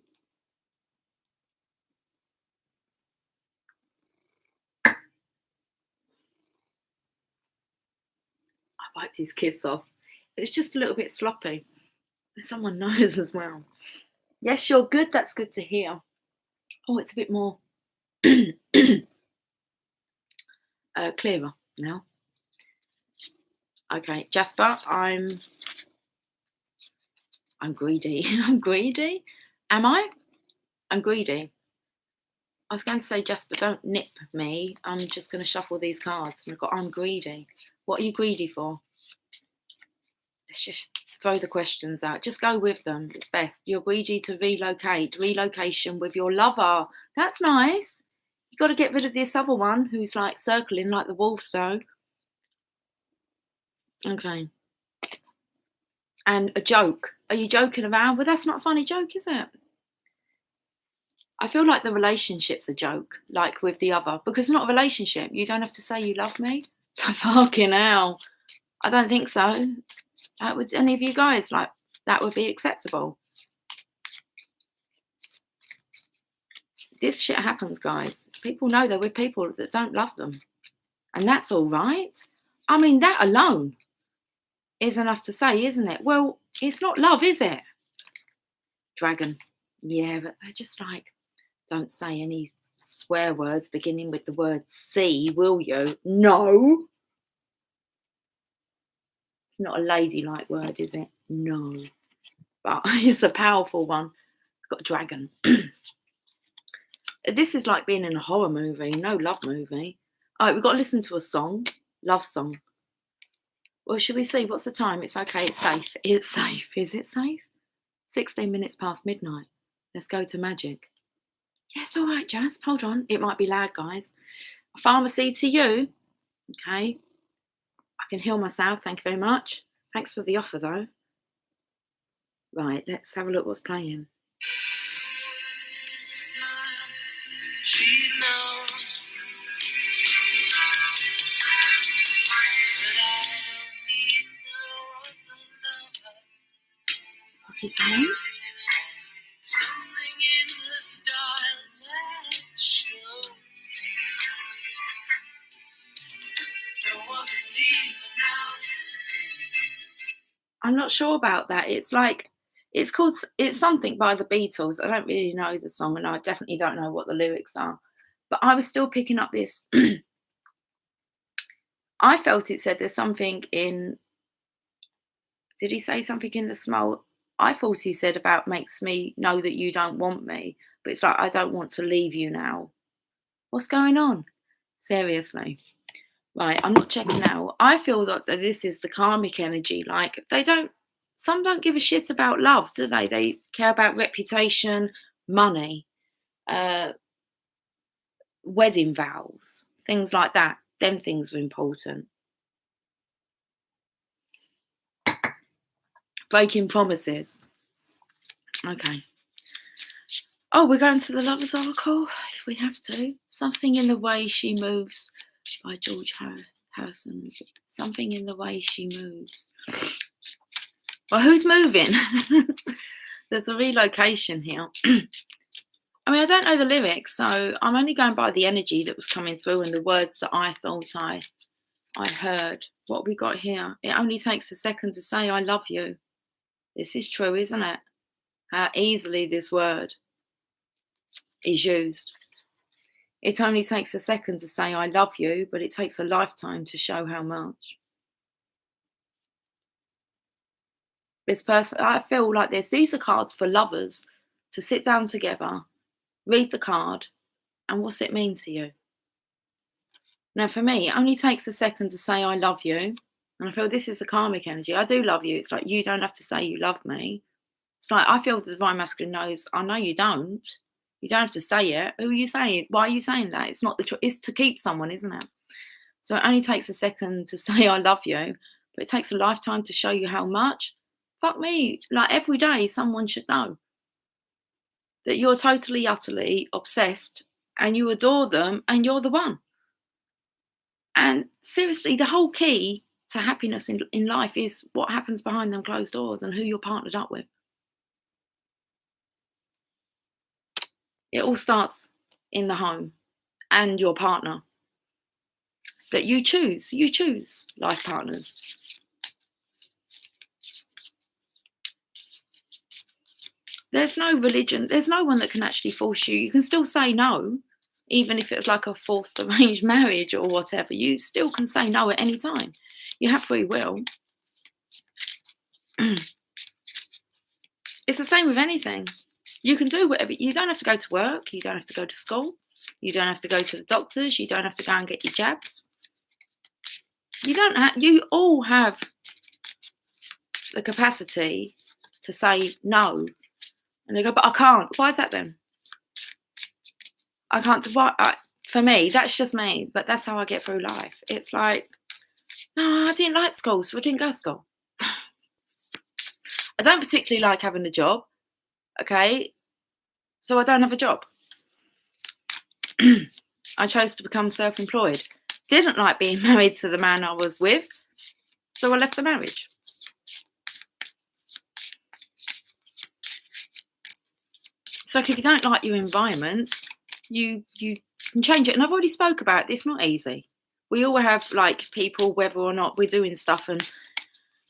I wiped his kiss off. It's just a little bit sloppy. Someone knows as well. Yes, you're good. That's good to hear. Oh, it's a bit more clearer now. Okay, Jasper, I'm greedy. I'm greedy. Am I? I'm greedy. I was going to say, Jasper, don't nip me. I'm just going to shuffle these cards. And I've got, I'm greedy. What are you greedy for? Let's just throw the questions out. Just go with them. It's best. You're greedy to relocate. Relocation with your lover. That's nice. You got to get rid of this other one who's like circling like the wolfstone. Okay. And a joke. Are you joking around? Well, that's not a funny joke, is it? I feel like the relationship's a joke, like with the other, because it's not a relationship. You don't have to say you love me. So fucking hell. I don't think so. That would any of you guys like that would be acceptable. This shit happens, guys. People know they're with people that don't love them. And that's all right. I mean, that alone is enough to say, isn't it? Well, it's not love, is it? Dragon. Yeah, but they're just like, don't say any swear words beginning with the word C, will you? No. Not a ladylike word, is it? No. But it's a powerful one. Got a dragon. This is like being in a horror movie, no love movie. All right, we've got to listen to a song, love song. Well, should we see? What's the time? It's okay, it's safe. It's safe. Is it safe? 16 minutes past midnight. Let's go to magic. Yes, all right, Jazz. Hold on. It might be loud, guys. A pharmacy to you. Okay. I can heal myself. Thank you very much. Thanks for the offer, though. Right, let's have a look what's playing. She knows that I don't need no other lover. What's he saying? Something in the style that shows me no one leave now. I'm not sure about that. It's like it's something by the Beatles. I don't really know the song, and I definitely don't know what the lyrics are. But I was still picking up this. I felt it said there's something in. Did he say something in the small? I thought he said about makes me know that you don't want me, but it's like I don't want to leave you now. What's going on? Seriously. Right, I'm not checking out. I feel that this is the karmic energy. Like some don't give a shit about love, do they? They care about reputation, money, wedding vows, things like that. Them things are important. Breaking promises. Okay. Oh, we're going to the Lover's Oracle, if we have to. Something in the way she moves by George Harrison. Something in the way she moves. Well, who's moving? There's a relocation here. I mean, I don't know the lyrics, so I'm only going by the energy that was coming through and the words that I thought I heard. What have we got here? It only takes a second to say I love you. This is true, isn't it? How easily this word is used. It only takes a second to say I love you, but it takes a lifetime to show how much. This person, I feel like these are cards for lovers to sit down together, read the card, and what's it mean to you? Now, for me, it only takes a second to say I love you. And I feel this is a karmic energy. I do love you. It's like you don't have to say you love me. It's like I feel the Divine Masculine knows, I know you don't. You don't have to say it. Who are you saying? Why are you saying that? It's not the truth. It's to keep someone, isn't it? So it only takes a second to say I love you, but it takes a lifetime to show you how much. Fuck me. Like every day, someone should know that you're totally, utterly obsessed and you adore them and you're the one. And seriously, the whole key to happiness in life is what happens behind them closed doors and who you're partnered up with. It all starts in the home and your partner. But you choose life partners. There's no religion. There's no one that can actually force you. You can still say no, even if it was like a forced arranged marriage or whatever. You still can say no at any time. You have free will. It's the same with anything. You can do whatever. You don't have to go to work. You don't have to go to school. You don't have to go to the doctors. You don't have to go and get your jabs. You all have the capacity to say no. And they go, but I can't. Why is that then? I can't. For me, that's just me. But that's how I get through life. It's like, no, I didn't like school, so I didn't go to school. I don't particularly like having a job. Okay. So I don't have a job. I chose to become self-employed. Didn't like being married to the man I was with. So I left the marriage. So if you don't like your environment, you can change it. And I've already spoke about it. It's not easy. We all have like people, whether or not we're doing stuff, and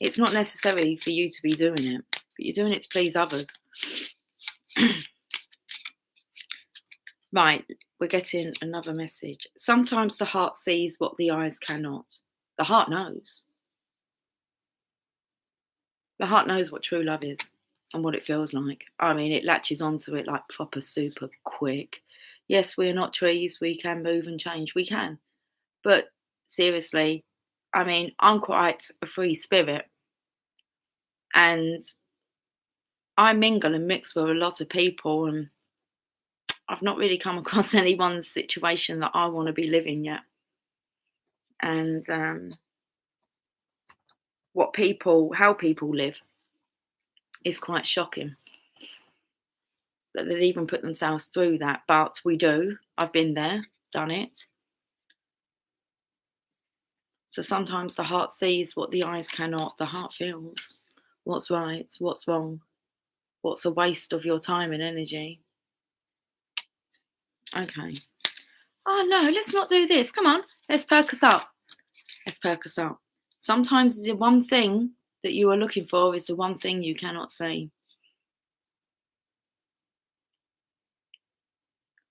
it's not necessary for you to be doing it, but you're doing it to please others. Right, we're getting another message. Sometimes the heart sees what the eyes cannot. The heart knows. The heart knows what true love is and what it feels like. I mean, it latches onto it like proper super quick. Yes, we're not trees. We can move and change. We can. But seriously, I mean, I'm quite a free spirit. And I mingle and mix with a lot of people. And I've not really come across anyone's situation that I want to be living yet. And how people live is quite shocking. That they've even put themselves through that, but we do. I've been there, done it. So sometimes the heart sees what the eyes cannot. The heart feels what's right, what's wrong, what's a waste of your time and energy. Okay. Oh no, let's not do this. Come on, let's perk us up. Let's perk us up. Sometimes the one thing that you are looking for is the one thing you cannot see.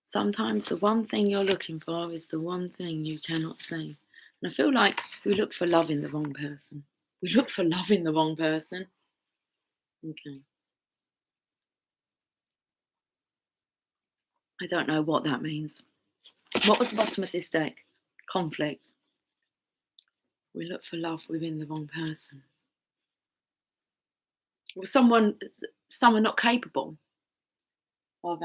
Sometimes the one thing you're looking for is the one thing you cannot see. And I feel like we look for love in the wrong person. We look for love in the wrong person. Okay. I don't know what that means. What was the bottom of this deck? Conflict. We look for love within the wrong person. Well, someone not capable of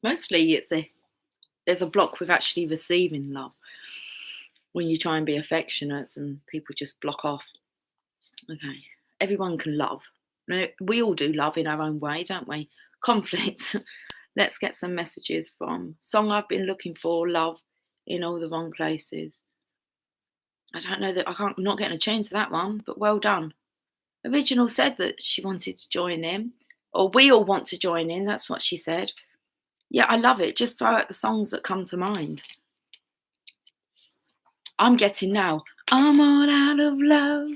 mostly there's a block with actually receiving love when you try and be affectionate and people just block off. Okay, everyone can love. We all do love in our own way, don't we? Conflict. Let's get some messages from song I've been looking for, love in all the wrong places. I don't know that I'm not getting a tune to that one, but well done. Original said that she wanted to join in, or we all want to join in. That's what she said. Yeah, I love it. Just throw out the songs that come to mind. I'm getting now. I'm all out of love.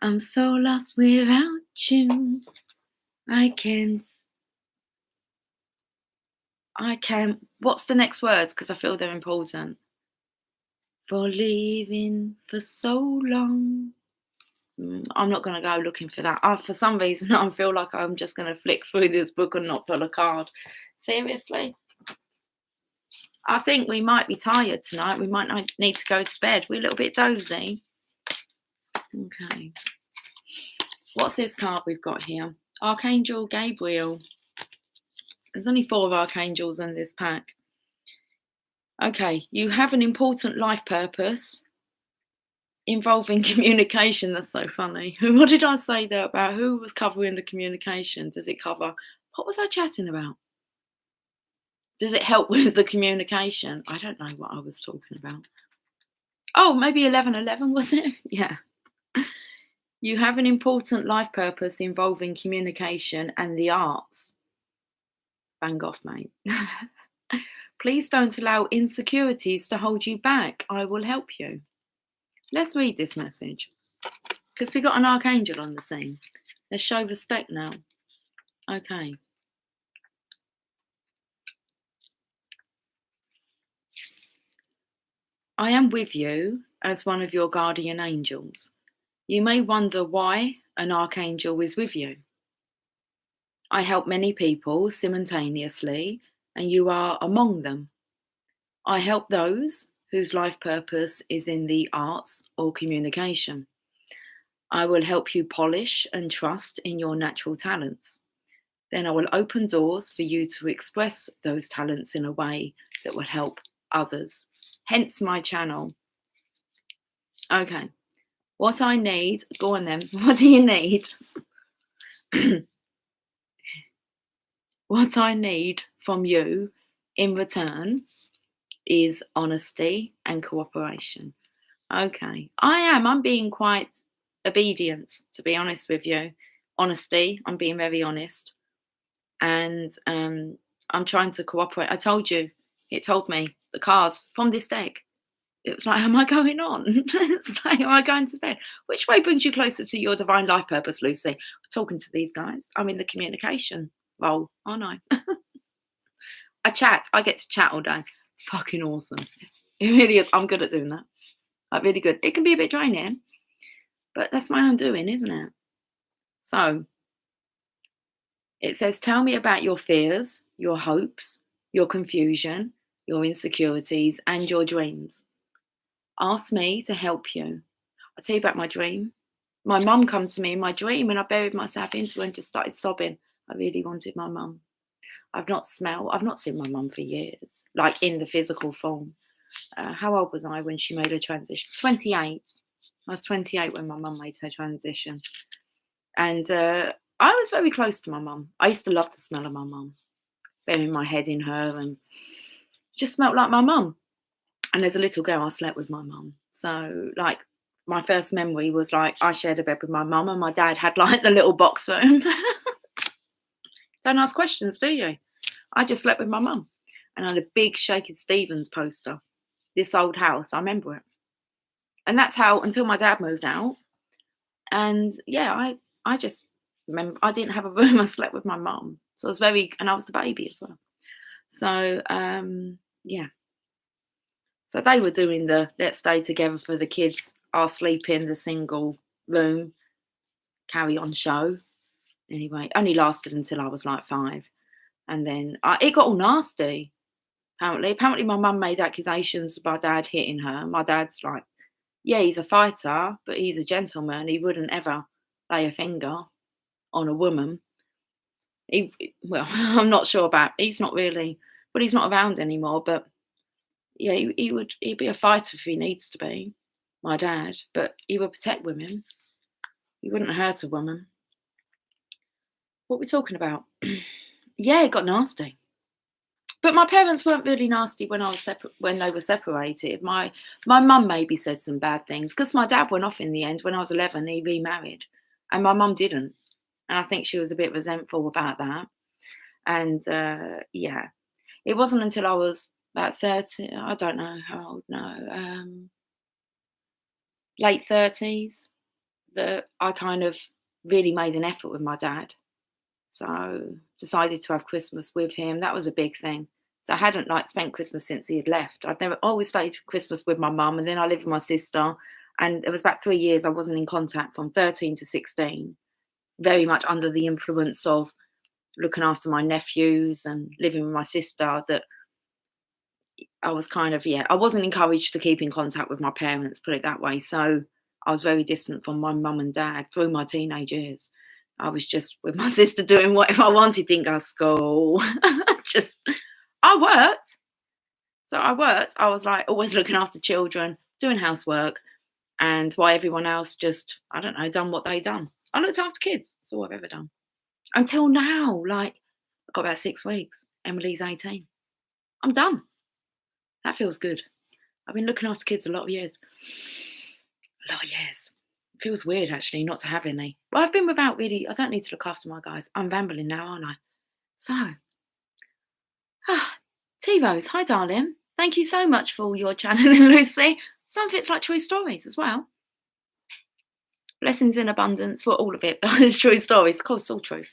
I'm so lost without you. I can't. What's the next words? Because I feel they're important. For leaving for so long. I'm not going to go looking for that. For some reason, I feel like I'm just going to flick through this book and not pull a card. Seriously? I think we might be tired tonight. We might need to go to bed. We're a little bit dozy. Okay. What's this card we've got here? Archangel Gabriel. There's only 4 archangels in this pack. Okay, you have an important life purpose involving communication. That's so funny. What did I say there about who was covering the communication? Does it cover? What was I chatting about? Does it help with the communication? I don't know what I was talking about. Oh, maybe 1111, was it? Yeah. You have an important life purpose involving communication and the arts. Bang off, mate. Please don't allow insecurities to hold you back. I will help you. Let's read this message because we got an archangel on the scene. Let's show respect now. Okay. I am with you as one of your guardian angels. You may wonder why an archangel is with you. I help many people simultaneously, and you are among them. I help those whose life purpose is in the arts or communication. I will help you polish and trust in your natural talents. Then I will open doors for you to express those talents in a way that will help others. Hence my channel. Okay. What I need, go on then. What do you need? What I need from you in return is honesty and cooperation. Okay. I'm being quite obedient, to be honest with you. Honesty, I'm being very honest. And I'm trying to cooperate. I told you, it told me, the cards from this deck. It was like, am I going on? It's like, am I going to bed? Which way brings you closer to your divine life purpose, Lucy? I'm talking to these guys. I'm in the communication role, aren't I? I chat. I get to chat all day. Fucking awesome. It really is. I'm good at doing that. Like, really good. It can be a bit draining, but that's my own doing, isn't it? So it says, tell me about your fears, your hopes, your confusion, your insecurities, and your dreams. Ask me to help you. I'll tell you about my dream. My mum come to me in my dream and I buried myself into her and just started sobbing. I really wanted my mum. I've not seen my mum for years, like in the physical form. How old was I when she made her transition? 28. I was 28 when my mum made her transition. And I was very close to my mum. I used to love the smell of my mum, burying my head in her, and just smelled like my mum. And as a little girl, I slept with my mum. So, like, my first memory was like I shared a bed with my mum, and my dad had like the little box room. Don't ask questions, do you? I just slept with my mum, and I had a big Shakin' Stevens poster. This old house, I remember it. And that's how, until my dad moved out. And yeah, I just remember I didn't have a room. I slept with my mum. So I was and I was the baby as well. So, yeah. So they were doing the let's stay together for the kids. I'll sleep in the single room, carry on show. Anyway, only lasted until I was like 5. And then it got all nasty. Apparently my mum made accusations about Dad hitting her. My dad's like, yeah, he's a fighter, but he's a gentleman. He wouldn't ever lay a finger on a woman. I'm not sure about, he's not really, but he's not around anymore. But yeah, he'd be a fighter if he needs to be, my dad. But he would protect women. He wouldn't hurt a woman. What are we talking about? Yeah, it got nasty. But my parents weren't really nasty when they were separated. My mum maybe said some bad things because my dad went off in the end when I was 11. He remarried, and my mum didn't, and I think she was a bit resentful about that. And yeah, it wasn't until I was about 30. I don't know how old now. Late 30s. that I kind of really made an effort with my dad. So decided to have Christmas with him. That was a big thing. So I hadn't like spent Christmas since he had left. I'd never always stayed Christmas with my mum, and then I lived with my sister. And it was about 3 years I wasn't in contact, from 13 to 16, very much under the influence of looking after my nephews and living with my sister, that I was kind of, yeah, I wasn't encouraged to keep in contact with my parents, put it that way. So I was very distant from my mum and dad through my teenage years. I was just with my sister doing whatever I wanted, didn't go to school. Just, I worked. So I worked. I was like always looking after children, doing housework, and while everyone else just, I don't know, done what they done. I looked after kids. That's all I've ever done. Until now, like, I've got about 6 weeks. Emily's 18. I'm done. That feels good. I've been looking after kids a lot of years. A lot of years. It feels weird, actually, not to have any. Well, I've been without really, I don't need to look after my guys. I'm rambling now, aren't I? So, T-Rose, hi, darling. Thank you so much for your channeling, Lucy. Some of it's like true stories as well. Blessings in abundance. Well, all of it is true stories. Of course, it's all truth.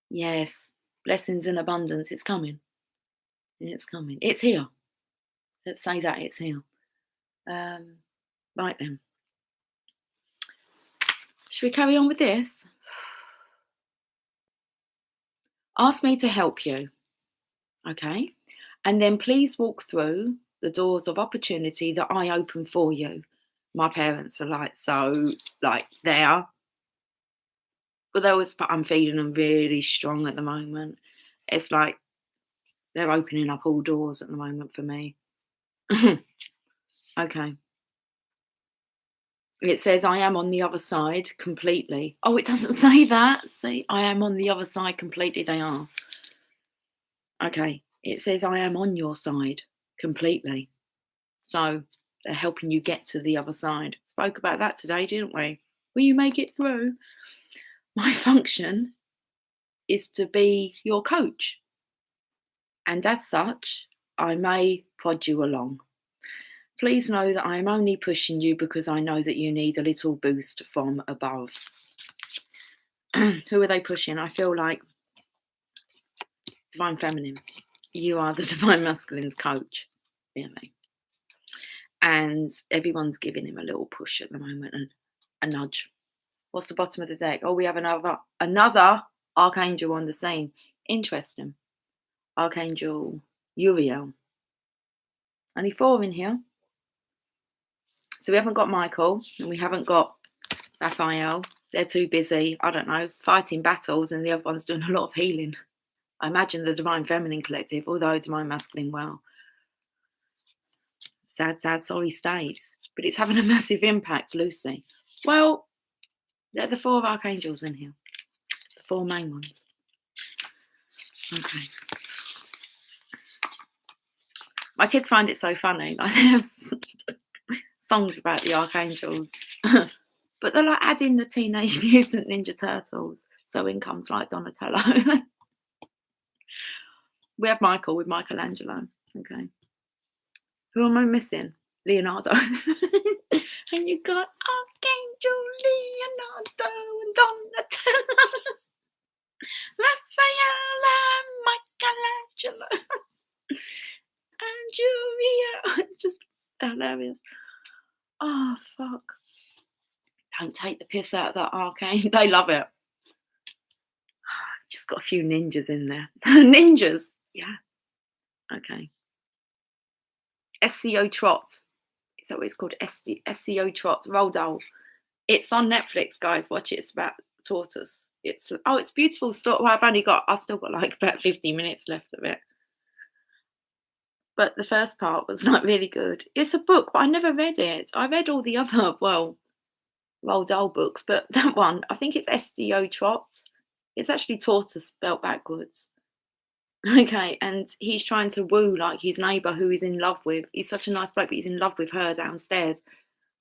Yes, blessings in abundance. It's coming. It's coming. It's here. Let's say that it's here. Right then. Should we carry on with this? Ask me to help you. Okay. And then please walk through the doors of opportunity that I open for you. My parents are like, so, like, there. But I'm feeling them really strong at the moment. It's like they're opening up all doors at the moment for me. Okay. It says, I am on the other side completely. Oh, it doesn't say that. See, I am on the other side completely. They are. Okay. It says, I am on your side completely. So they're helping you get to the other side. Spoke about that today, didn't we? Will you make it through? My function is to be your coach. And as such, I may prod you along. Please know that I am only pushing you because I know that you need a little boost from above. Who are they pushing? I feel like Divine Feminine. You are the Divine Masculine's coach, really. And everyone's giving him a little push at the moment and a nudge. What's the bottom of the deck? Oh, we have another Archangel on the scene. Interesting. Archangel Uriel. Only 4 in here. So we haven't got Michael and we haven't got Raphael. They're too busy, I don't know, fighting battles, and the other one's doing a lot of healing. I imagine the Divine Feminine collective, although Divine Masculine, well, sad, sorry state. But it's having a massive impact, Lucy. Well, they're the 4 archangels in here. The 4 main ones. Okay. My kids find it so funny. Like, they have songs about the archangels. But they're like adding the Teenage Mutant Ninja Turtles. So in comes like Donatello. We have Michael with Michelangelo. Okay. Who am I missing? Leonardo. And you got Archangel Leonardo and Donatello. Raphael and Michelangelo. And Julia. It's just hilarious. Oh, fuck. Don't take the piss out of that arcane. They love it. Just got a few ninjas in there. Ninjas. Yeah. Okay. SEO Trot. Is that what it's called? SEO Trot. Roll Doll. It's on Netflix, guys. Watch it. It's about tortoise. It's beautiful story. Well, I've still got like about 50 minutes left of it. But the first part was like really good. It's a book, but I never read it. I read all the other, well, Roald Dahl books, but that one, I think it's SDO Trot. It's actually tortoise spelt backwards. Okay, and he's trying to woo like his neighbour who he's in love with. He's such a nice bloke, but he's in love with her downstairs.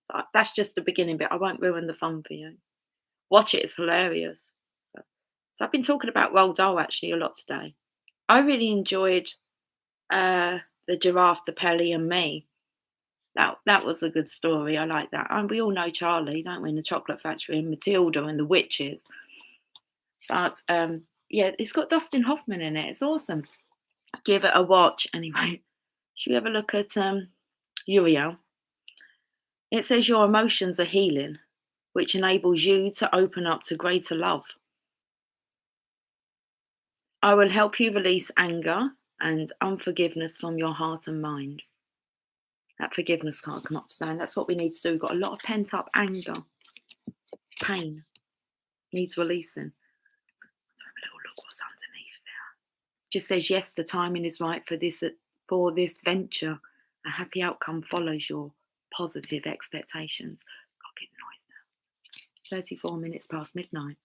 So that's just the beginning bit. I won't ruin the fun for you. Watch it, it's hilarious. So I've been talking about Roald Dahl actually a lot today. I really enjoyed The Giraffe, the Pelly and Me. That was a good story. I like that. And we all know Charlie, don't we? In the Chocolate Factory and Matilda and the Witches. But yeah, it's got Dustin Hoffman in it. It's awesome. Give it a watch anyway. Should we have a look at Uriel? It says your emotions are healing, which enables you to open up to greater love. I will help you release anger and unforgiveness from your heart and mind. That forgiveness card come up today, and that's what we need to do. We've got a lot of pent up anger, pain, needs releasing. Let's have a little look what's underneath there. Just says yes, the timing is right for this venture. A happy outcome follows your positive expectations. Got to get the noise now. 34 minutes past midnight.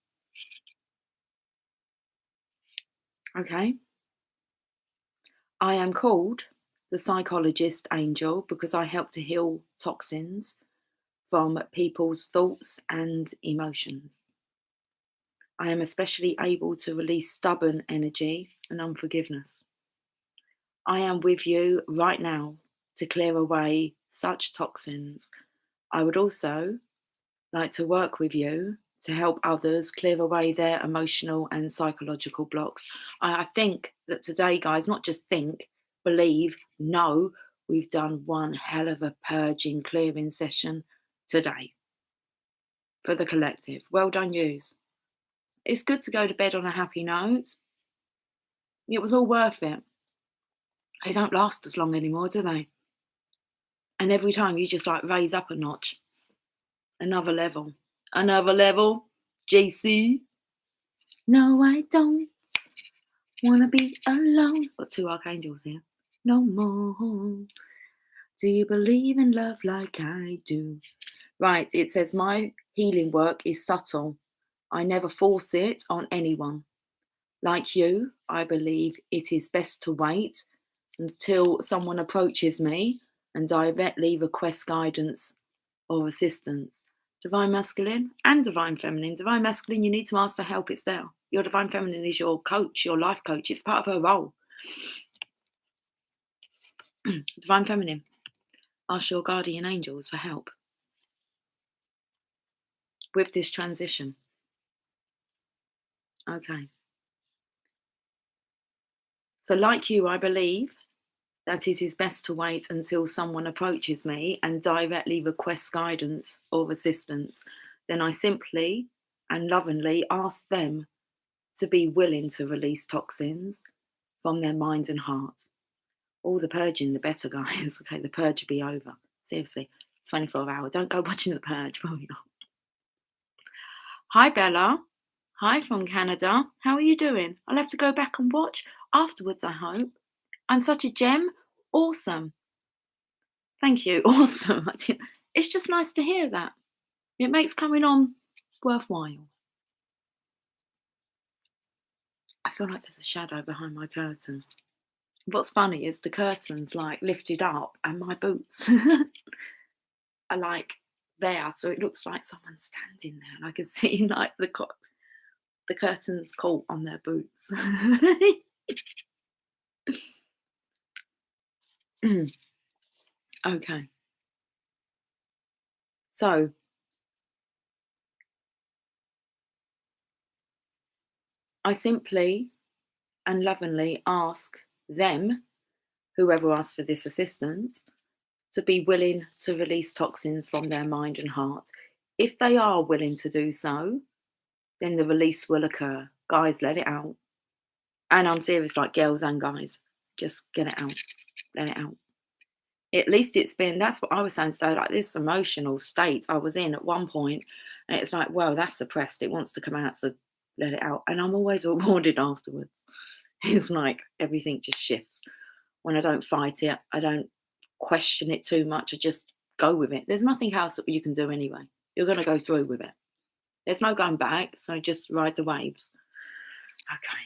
Okay. I am called the Psychologist Angel because I help to heal toxins from people's thoughts and emotions. I am especially able to release stubborn energy and unforgiveness. I am with you right now to clear away such toxins. I would also like to work with you to help others clear away their emotional and psychological blocks. I think that today, guys, not just think, believe, know, we've done one hell of a purging, clearing session today for the collective. Well done, yous. It's good to go to bed on a happy note. It was all worth it. They don't last as long anymore, do they? And every time you just like raise up a notch. Another level. JC. No, I don't wanna be alone. Got two archangels here. No more. Do you believe in love like I do? Right, it says my healing work is subtle. I never force it on anyone. Like you, I believe it is best to wait until someone approaches me and directly requests guidance or assistance. Divine Masculine and Divine Feminine. Divine Masculine, you need to ask for help, it's there. Your Divine Feminine is your coach, your life coach. It's part of her role. Divine Feminine, ask your guardian angels for help with this transition. Okay. So like you, I believe that it is best to wait until someone approaches me and directly requests guidance or assistance. Then I simply and lovingly ask them to be willing to release toxins from their mind and heart. All the purging, the better, guys. Okay, the purge will be over. Seriously, 24 hours. Don't go watching the purge. Hi, Bella. Hi from Canada. How are you doing? I'll have to go back and watch afterwards, I hope. I'm such a gem. Awesome. Thank you. Awesome. It's just nice to hear that. It makes coming on worthwhile. I feel like there's a shadow behind my curtain. What's funny is the curtain's like lifted up and my boots are like there. So it looks like someone's standing there and I can see like the curtain's caught on their boots. Okay. So I simply and lovingly ask them, whoever asks for this assistance, to be willing to release toxins from their mind and heart. If they are willing to do so, then the release will occur. Guys, let it out. And I'm serious, like girls and guys, just get it out. Let it out. At least it's been, that's what I was saying today, like this emotional state I was in at one point, and it's like, well, that's suppressed. It wants to come out, so let it out. And I'm always rewarded afterwards. It's like everything just shifts. When I don't fight it, I don't question it too much. I just go with it. There's nothing else that you can do anyway. You're going to go through with it. There's no going back, so just ride the waves. Okay.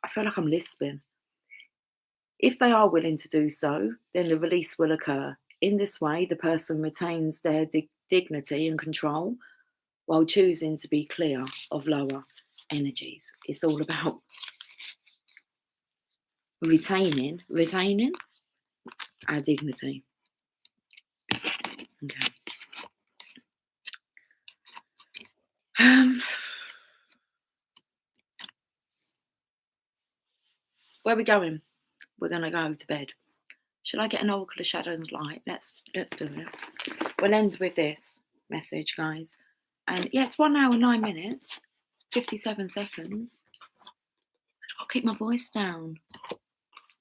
I feel like I'm lisping. If they are willing to do so, then the release will occur. In this way, the person retains their dignity and control while choosing to be clear of lower energies. It's all about retaining our dignity. Okay. Where are we going? We're going to go to bed. Should I get an Oracle of Shadows and Light? Let's do it. We'll end with this message, guys. And yeah, it's 1 hour, 9 minutes, 57 seconds. I'll keep my voice down.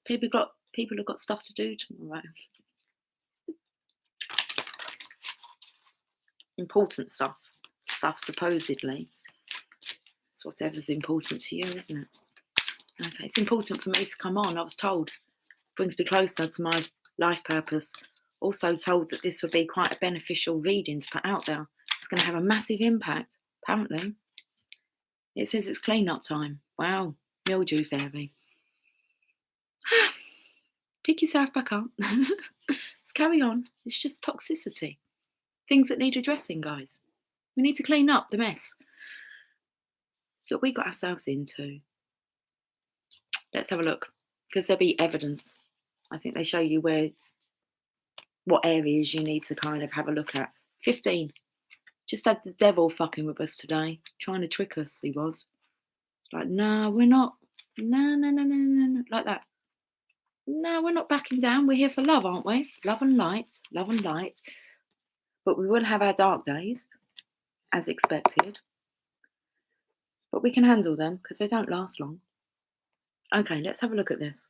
People have got stuff to do tomorrow. Important stuff supposedly. It's whatever's important to you, isn't it? Okay, it's important for me to come on. I was told brings me closer to my life purpose. Also told that this would be quite a beneficial reading to put out there. It's going to have a massive impact, apparently. It says it's clean-up time. Wow, mildew fairy. Pick yourself back up. Let's carry on. It's just toxicity. Things that need addressing, guys. We need to clean up the mess that we got ourselves into. Let's have a look, because there'll be evidence. I think they show you what areas you need to kind of have a look at. 15. Just had the devil fucking with us today, trying to trick us, he was. It's like, no, we're not. No. Like that. No, we're not backing down. We're here for love, aren't we? Love and light. But we will have our dark days, as expected. But we can handle them, because they don't last long. Okay, let's have a look at this.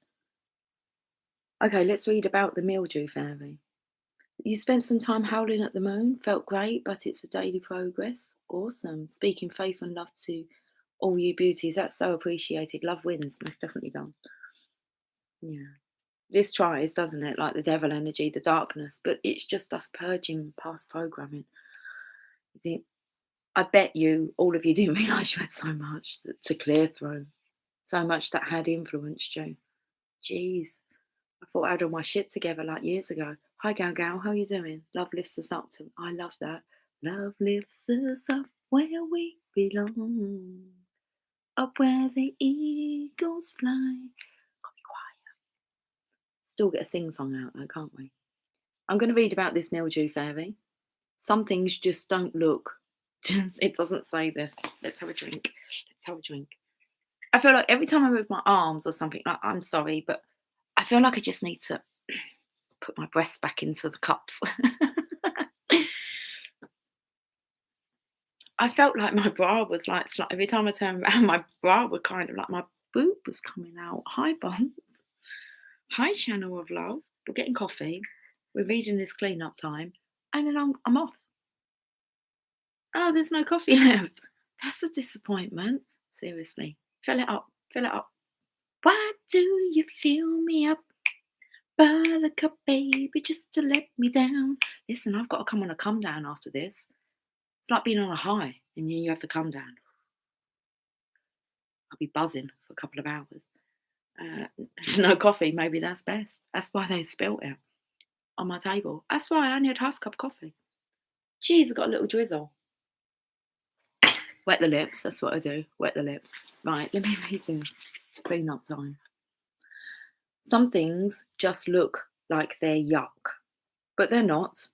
Okay, let's read about the mildew fairy. You spent some time howling at the moon, felt great, but it's a daily progress. Awesome. Speaking faith and love to all you beauties. That's so appreciated. Love wins. Most definitely does. Yeah. This tries, doesn't it? Like the devil energy, the darkness, but it's just us purging past programming. I bet you, all of you didn't realise you had so much to clear through. So much that had influenced you. Jeez. I thought I had all my shit together like years ago. Hi, Gal, how you doing? Love lifts us up to... I love that. Love lifts us up where we belong. Up where the eagles fly. Can't be quiet. Still get a sing-song out though, can't we? I'm going to read about this mildew fairy. Some things just don't look... It doesn't say this. Let's have a drink. I feel like every time I move my arms or something, like, I'm sorry, but I feel like I just need to put my breasts back into the cups. I felt like my bra was like, every time I turned around, my bra would kind of like, my boob was coming out. Hi, Bonds. Hi, Channel of Love. We're getting coffee. We're reading this clean-up time. And then I'm off. Oh, there's no coffee left. That's a disappointment. Seriously. Fill it up. Why do you fill me up? Buttercup, baby, just to let me down. Listen, I've got to come on a come down after this. It's like being on a high and you have to come down. I'll be buzzing for a couple of hours. No coffee, maybe that's best. That's why they spilt it on my table. That's why I only had half a cup of coffee. Jeez, I got a little drizzle. Wet the lips, that's what I do. Wet the lips. Right, let me read this. Clean up time. Some things just look like they're yuck, but they're not.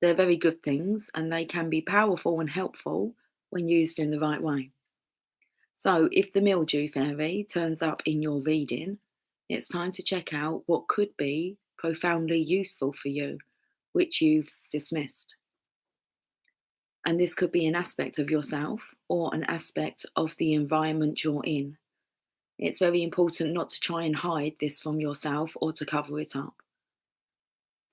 They're very good things, and they can be powerful and helpful when used in the right way. So if the mildew fairy turns up in your reading, it's time to check out what could be profoundly useful for you, which you've dismissed. And this could be an aspect of yourself or an aspect of the environment you're in. It's very important not to try and hide this from yourself or to cover it up.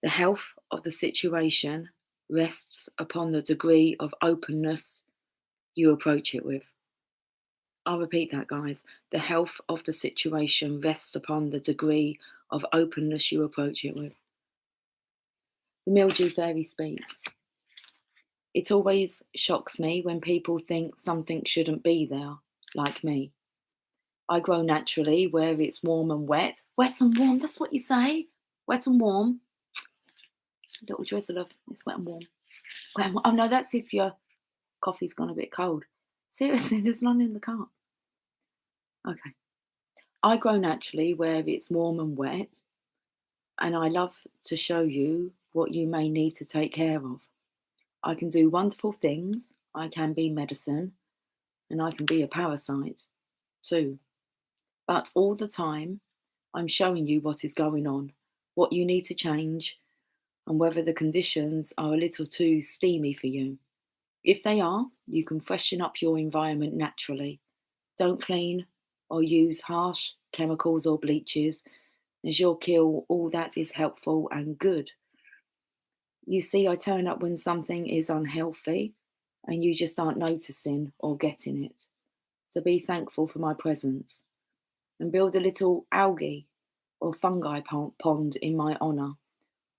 The health of the situation rests upon the degree of openness you approach it with. I'll repeat that, guys. The health of the situation rests upon the degree of openness you approach it with. The mildew fairy speaks. It always shocks me when people think something shouldn't be there, like me. I grow naturally where it's warm and wet. Wet and warm, that's what you say. Wet and warm. A little drizzle of it's wet and warm. Oh no, that's if your coffee's gone a bit cold. Seriously, there's none in the cup. Okay. I grow naturally where it's warm and wet, and I love to show you what you may need to take care of. I can do wonderful things. I can be medicine, and I can be a parasite too. But all the time, I'm showing you what is going on, what you need to change, and whether the conditions are a little too steamy for you. If they are, you can freshen up your environment naturally. Don't clean or use harsh chemicals or bleaches, as you'll kill all that is helpful and good. You see, I turn up when something is unhealthy and you just aren't noticing or getting it. So be thankful for my presence and build a little algae or fungi pond in my honour,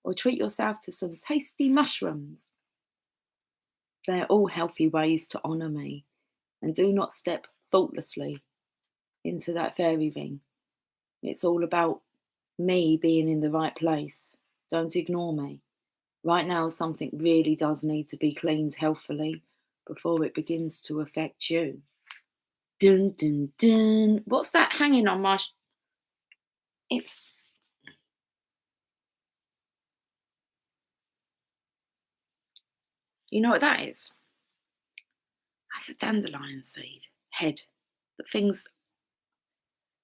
or treat yourself to some tasty mushrooms. They're all healthy ways to honour me, and do not step thoughtlessly into that fairy ring. It's all about me being in the right place. Don't ignore me. Right now, something really does need to be cleaned healthily before it begins to affect you. Dun dun dun. What's that hanging on my? It's. You know what that is? That's a dandelion seed head. The things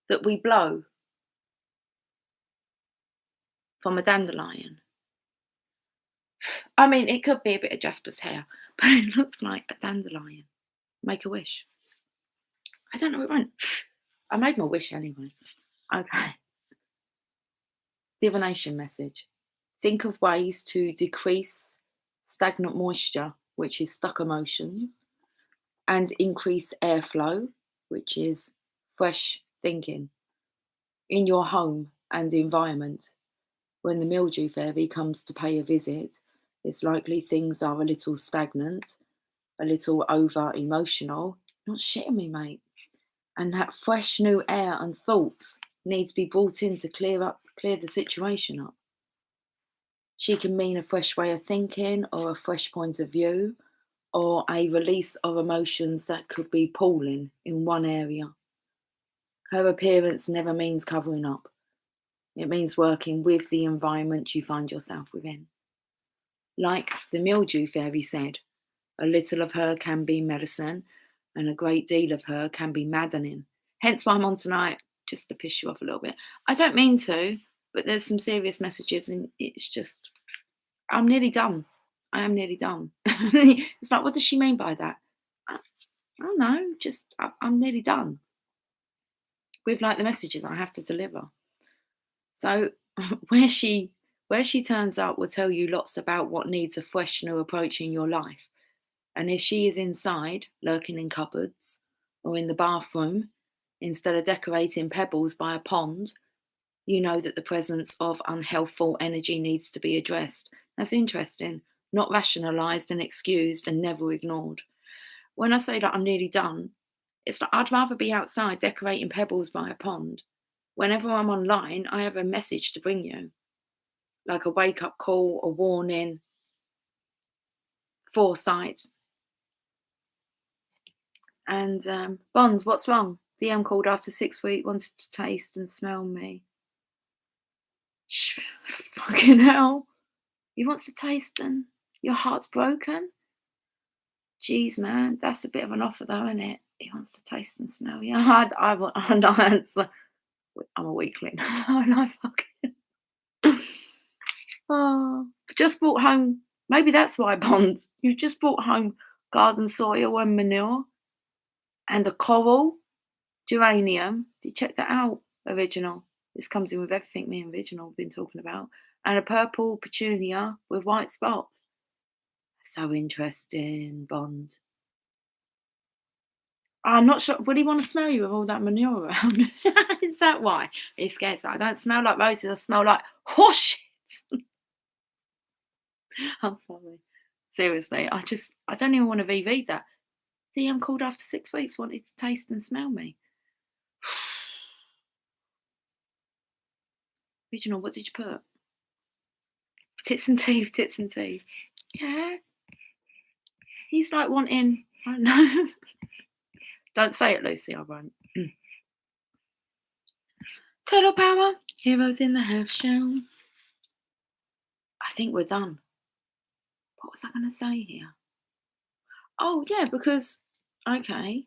that we blow from a dandelion. I mean, it could be a bit of Jasper's hair, but it looks like a dandelion. Make a wish. I don't know, it won't. I made my wish anyway. Okay. Divination message. Think of ways to decrease stagnant moisture, which is stuck emotions, and increase airflow, which is fresh thinking, in your home and environment. When the mildew fairy comes to pay a visit, it's likely things are a little stagnant, a little over emotional. Not shitting me, mate. And that fresh new air and thoughts need to be brought in to clear the situation up. She can mean a fresh way of thinking or a fresh point of view or a release of emotions that could be pooling in one area. Her appearance never means covering up. It means working with the environment you find yourself within. Like the mildew fairy said, a little of her can be medicine and a great deal of her can be maddening. Hence why I'm on tonight, just to piss you off a little bit. I don't mean to, but there's some serious messages and it's just, I'm nearly done. I am nearly done. It's like, what does she mean by that? I don't know, just I'm nearly done with like the messages I have to deliver. So where she turns up will tell you lots about what needs a fresh new approach in your life. And if she is inside, lurking in cupboards or in the bathroom, instead of decorating pebbles by a pond, you know that the presence of unhealthful energy needs to be addressed. That's interesting. Not rationalised and excused and never ignored. When I say that I'm nearly done, it's like I'd rather be outside decorating pebbles by a pond. Whenever I'm online, I have a message to bring you, like a wake-up call, a warning, foresight. And Bonds, what's wrong? DM called after 6 weeks, wanted to taste and smell me. Fucking hell. He wants to taste and your heart's broken? Jeez, man, that's a bit of an offer though, isn't it? He wants to taste and smell you. I'm a weakling. I fucking. Oh, just brought home. Maybe that's why, Bond. You've just brought home garden soil and manure and a coral geranium. Did you check that out? Original. This comes in with everything me and Original have been talking about. And a purple petunia with white spots. So interesting, Bond. I'm not sure. Would he want to smell you with all that manure around? Is that why? He's scared. So I don't smell like roses. I smell like horse shit. I'm sorry. Seriously, I don't even want to reread that. DM called after 6 weeks, wanted to taste and smell me. Original, what did you put? Tits and teeth, tits and teeth. Yeah. He's like wanting, I don't know. Don't say it, Lucy, I won't. Total power, heroes in the half shell. I think we're done. What was was I going to say here? Oh, yeah, because, okay.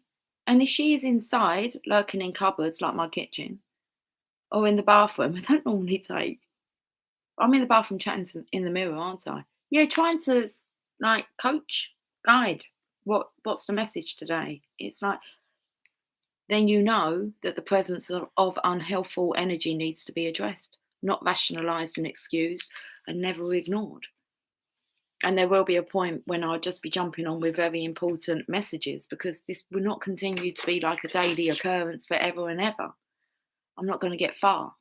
And if she is inside, lurking in cupboards like my kitchen, or in the bathroom, I don't normally take. I'm in the bathroom chatting in the mirror, aren't I? Yeah, trying to like coach, guide. What's the message today? It's like then you know that the presence of unhelpful energy needs to be addressed, not rationalized and excused, and never ignored. And there will be a point when I'll just be jumping on with very important messages because this will not continue to be like a daily occurrence forever and ever. I'm not going to get far.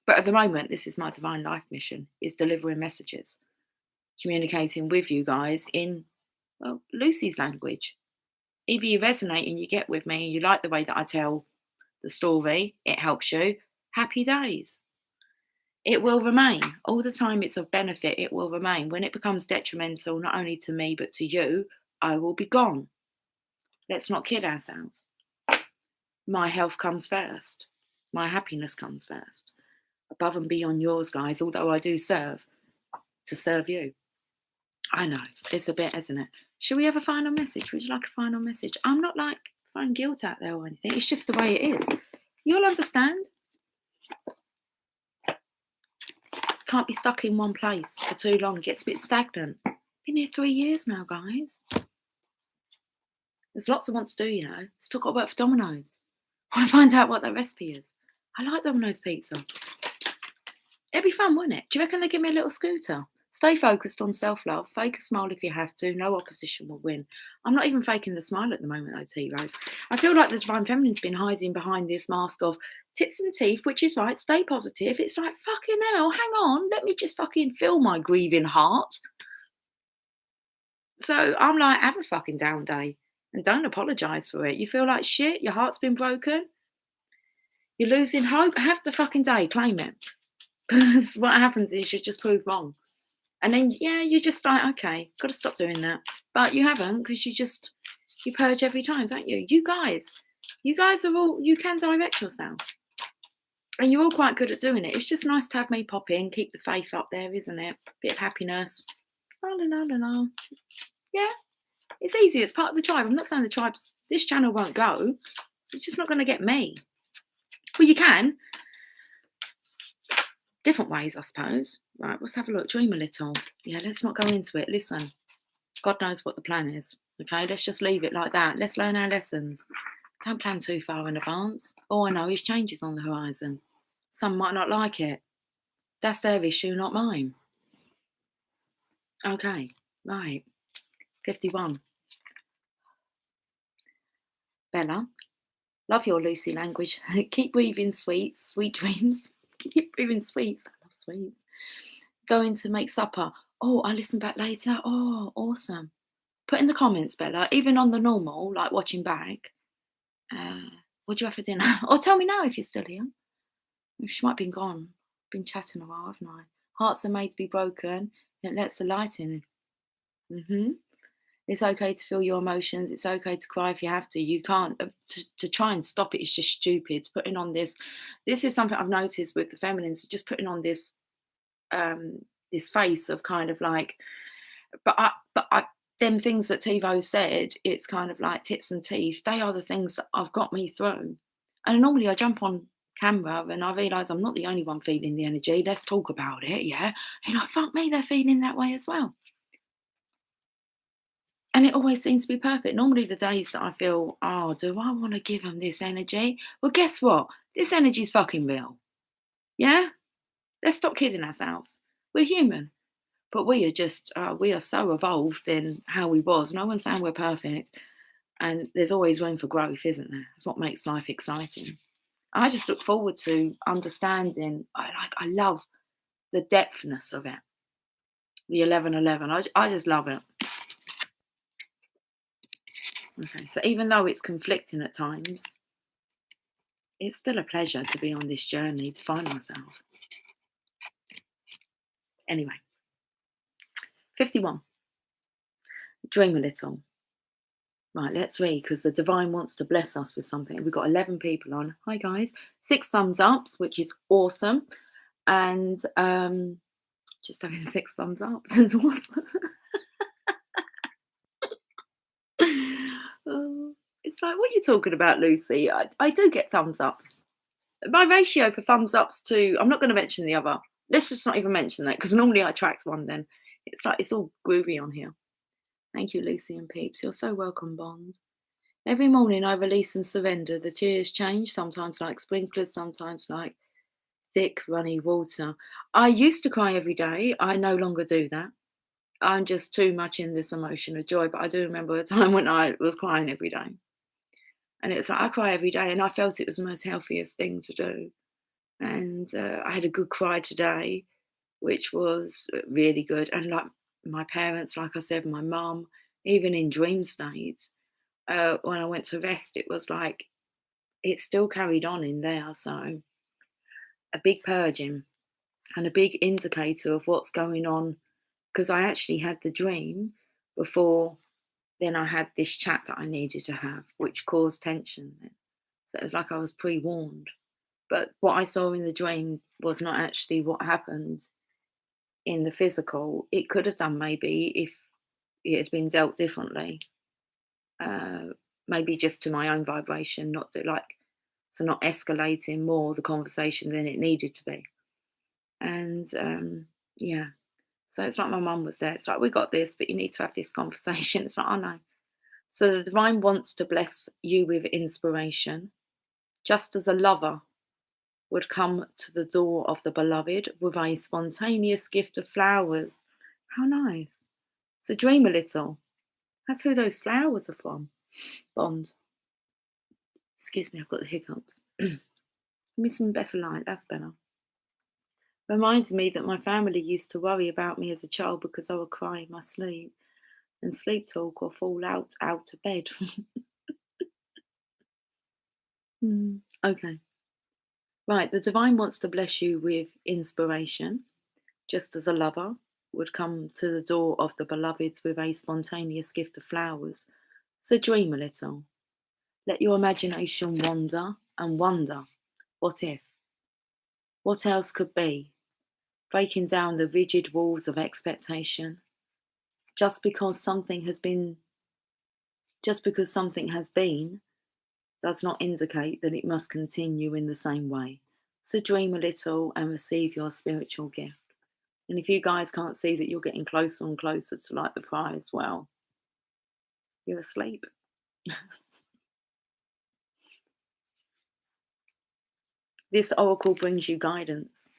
But at the moment, this is my divine life mission, is delivering messages, communicating with you guys in, well, Lucy's language. Either you resonate and you get with me and you like the way that I tell the story, it helps you, happy days. It will remain. All the time it's of benefit, it will remain. When it becomes detrimental, not only to me, but to you, I will be gone. Let's not kid ourselves. My health comes first. My happiness comes first. Above and beyond yours, guys, although I do serve to serve you. I know, it's a bit, isn't it? Should we have a final message? Would you like a final message? I'm not like throwing guilt out there or anything. It's just the way it is. You'll understand. Can't be stuck in one place for too long. It gets a bit stagnant. Been here 3 years now, guys. There's lots I want to do, you know. Still got to work for Domino's. I want to find out what their recipe is. I like Domino's pizza. It'd be fun, wouldn't it? Do you reckon they give me a little scooter? Stay focused on self-love. Fake a smile if you have to. No opposition will win. I'm not even faking the smile at the moment, though, T-Rose. I feel like the Divine Feminine's been hiding behind this mask of tits and teeth, which is right, stay positive. It's like, fucking hell, hang on. Let me just fucking feel my grieving heart. So I'm like, have a fucking down day. And don't apologise for it. You feel like shit, your heart's been broken. You're losing hope. Have the fucking day, claim it. Because what happens is you just prove wrong. And then, yeah, you're just like, okay, got to stop doing that. But you haven't because you purge every time, don't you? You guys are all, you can direct yourself. And you're all quite good at doing it. It's just nice to have me pop in, keep the faith up there, isn't it? Bit of happiness. La, la, la, la. Yeah, it's easy. It's part of the tribe. I'm not saying the tribes, this channel won't go. It's just not going to get me. Well, you can. Different ways, I suppose. Right, let's have a look. Dream a little. Yeah, let's not go into it. Listen, God knows what the plan is. Okay, let's just leave it like that. Let's learn our lessons. Don't plan too far in advance. All I know is changes on the horizon. Some might not like it. That's their issue, not mine. Okay, right. 51. Bella, love your Lucy language. Keep breathing sweets, sweet dreams. Keep breathing sweets. I love sweets. Going to make supper. Oh, I'll listen back later. Oh, awesome. Put in the comments, Bella, even on the normal, like watching back. What do you have for dinner? Or tell me now if you're still here. She might have been gone. Been chatting a while, haven't I? Hearts are made to be broken. It lets the light in. It's okay to feel your emotions. It's okay to cry if you have to. You can't. To try and stop it is just stupid. It's putting on this. This is something I've noticed with the feminines. Just putting on this this face of kind of like, them things that TiVo said, it's kind of like tits and teeth. They are the things that have got me through. And normally I jump on camera and I realise I'm not the only one feeling the energy. Let's talk about it, yeah. And you're like, fuck me, they're feeling that way as well. And it always seems to be perfect. Normally the days that I feel, oh, do I want to give them this energy? Well, guess what? This energy is fucking real. Yeah? Let's stop kidding ourselves. We're human. But we are just, we are so evolved in how we was. No one's saying we're perfect. And there's always room for growth, isn't there? That's what makes life exciting. I just look forward to understanding. I love the depthness of it. The 1111. I just love it. Okay, so even though it's conflicting at times, it's still a pleasure to be on this journey to find myself. Anyway, 51. Dream a little. Right, let's read because the divine wants to bless us with something. We've got 11 people on. Hi guys. 6 thumbs ups, which is awesome. And just having 6 thumbs ups is awesome. It's like, what are you talking about, Lucy? I do get thumbs ups. My ratio for thumbs ups to, I'm not going to mention the other. Let's just not even mention that because normally I attract one then. It's like, it's all groovy on here. Thank you, Lucy and Peeps. You're so welcome, Bond. Every morning I release and surrender. The tears change, sometimes like sprinklers, sometimes like thick, runny water. I used to cry every day. I no longer do that. I'm just too much in this emotion of joy. But I do remember a time when I was crying every day. And it's like I cry every day, and I felt it was the most healthiest thing to do. And I had a good cry today, which was really good. And like my parents, like I said, my mum, even in dream states, when I went to rest, it was like it still carried on in there. So a big purging and a big indicator of what's going on, because I actually had the dream before then I had this chat that I needed to have, which caused tension. So it was like I was pre-warned. But what I saw in the dream was not actually what happened in the physical. It could have done maybe if it had been dealt differently. Maybe just to my own vibration, not to not escalating more the conversation than it needed to be. And yeah, so it's like my mum was there. It's like, we got this, but you need to have this conversation. It's like, I know. So the divine wants to bless you with inspiration, just as a lover would come to the door of the beloved with a spontaneous gift of flowers. How nice. So dream a little. That's who those flowers are from. Bond. Excuse me, I've got the hiccups. Give me some better light, that's better. Reminds me that my family used to worry about me as a child because I would cry in my sleep and sleep talk or fall out of bed. Okay. Right, the divine wants to bless you with inspiration, just as a lover would come to the door of the beloveds with a spontaneous gift of flowers. So dream a little. Let your imagination wander and wonder, what if? What else could be? Breaking down the rigid walls of expectation. Just because something has been does not indicate that it must continue in the same way. So dream a little and receive your spiritual gift. And if you guys can't see that you're getting closer and closer to like the prize, well, you're asleep. This oracle brings you guidance.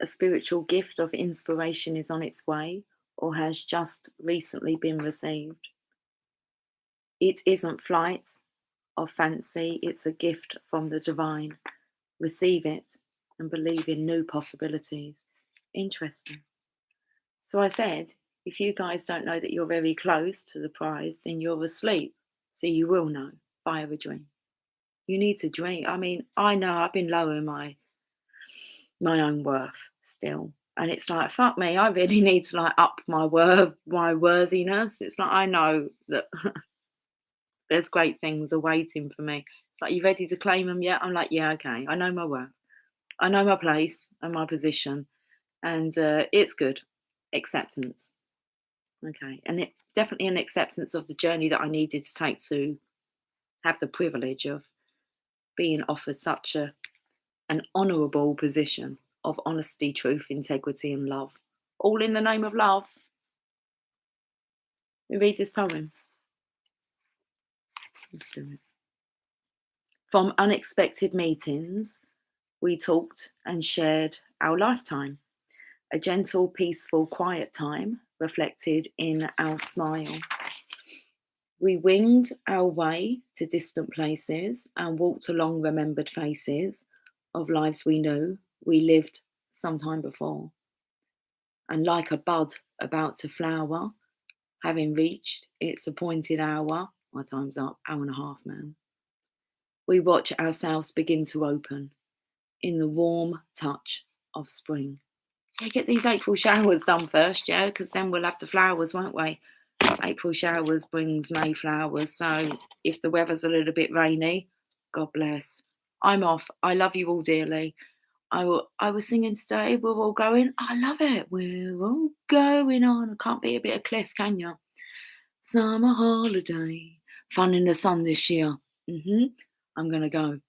A spiritual gift of inspiration is on its way or has just recently been received. It isn't flight or fancy, it's a gift from the divine. Receive it and believe in new possibilities. Interesting. So I said, if you guys don't know that you're very close to the prize, then you're asleep. So you will know via a dream. You need to dream. I mean, I know I've been lowering my own worth still. And it's like, fuck me, I really need to like up my worthiness. It's like I know that there's great things awaiting for me. It's like, you ready to claim them yet? I'm like, yeah, okay. I know my worth. I know my place and my position. And it's good. Acceptance. Okay. And it definitely an acceptance of the journey that I needed to take to have the privilege of being offered such an honourable position of honesty, truth, integrity, and love. All in the name of love. We read this poem. Let's do it. From unexpected meetings, we talked and shared our lifetime. A gentle, peaceful, quiet time reflected in our smile. We winged our way to distant places and walked along remembered faces of lives we knew we lived some time before. And like a bud about to flower, having reached its appointed hour, my time's up, hour and a half, man. We watch ourselves begin to open in the warm touch of spring. Yeah, get these April showers done first, yeah, because then we'll have the flowers, won't we? April showers brings May flowers. So if the weather's a little bit rainy, God bless. I'm off. I love you all dearly. I was singing today. We're all going. I love it. We're all going on. I can't beat a bit of Cliff, can you? Summer holiday. Fun in the sun this year. I'm going to go.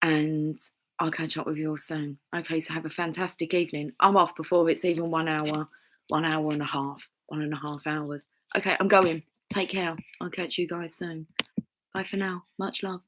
And I'll catch up with you all soon. Okay, so have a fantastic evening. I'm off before it's even 1 hour, 1 hour and a half, 1.5 hours. Okay, I'm going. Take care. I'll catch you guys soon. Bye for now. Much love.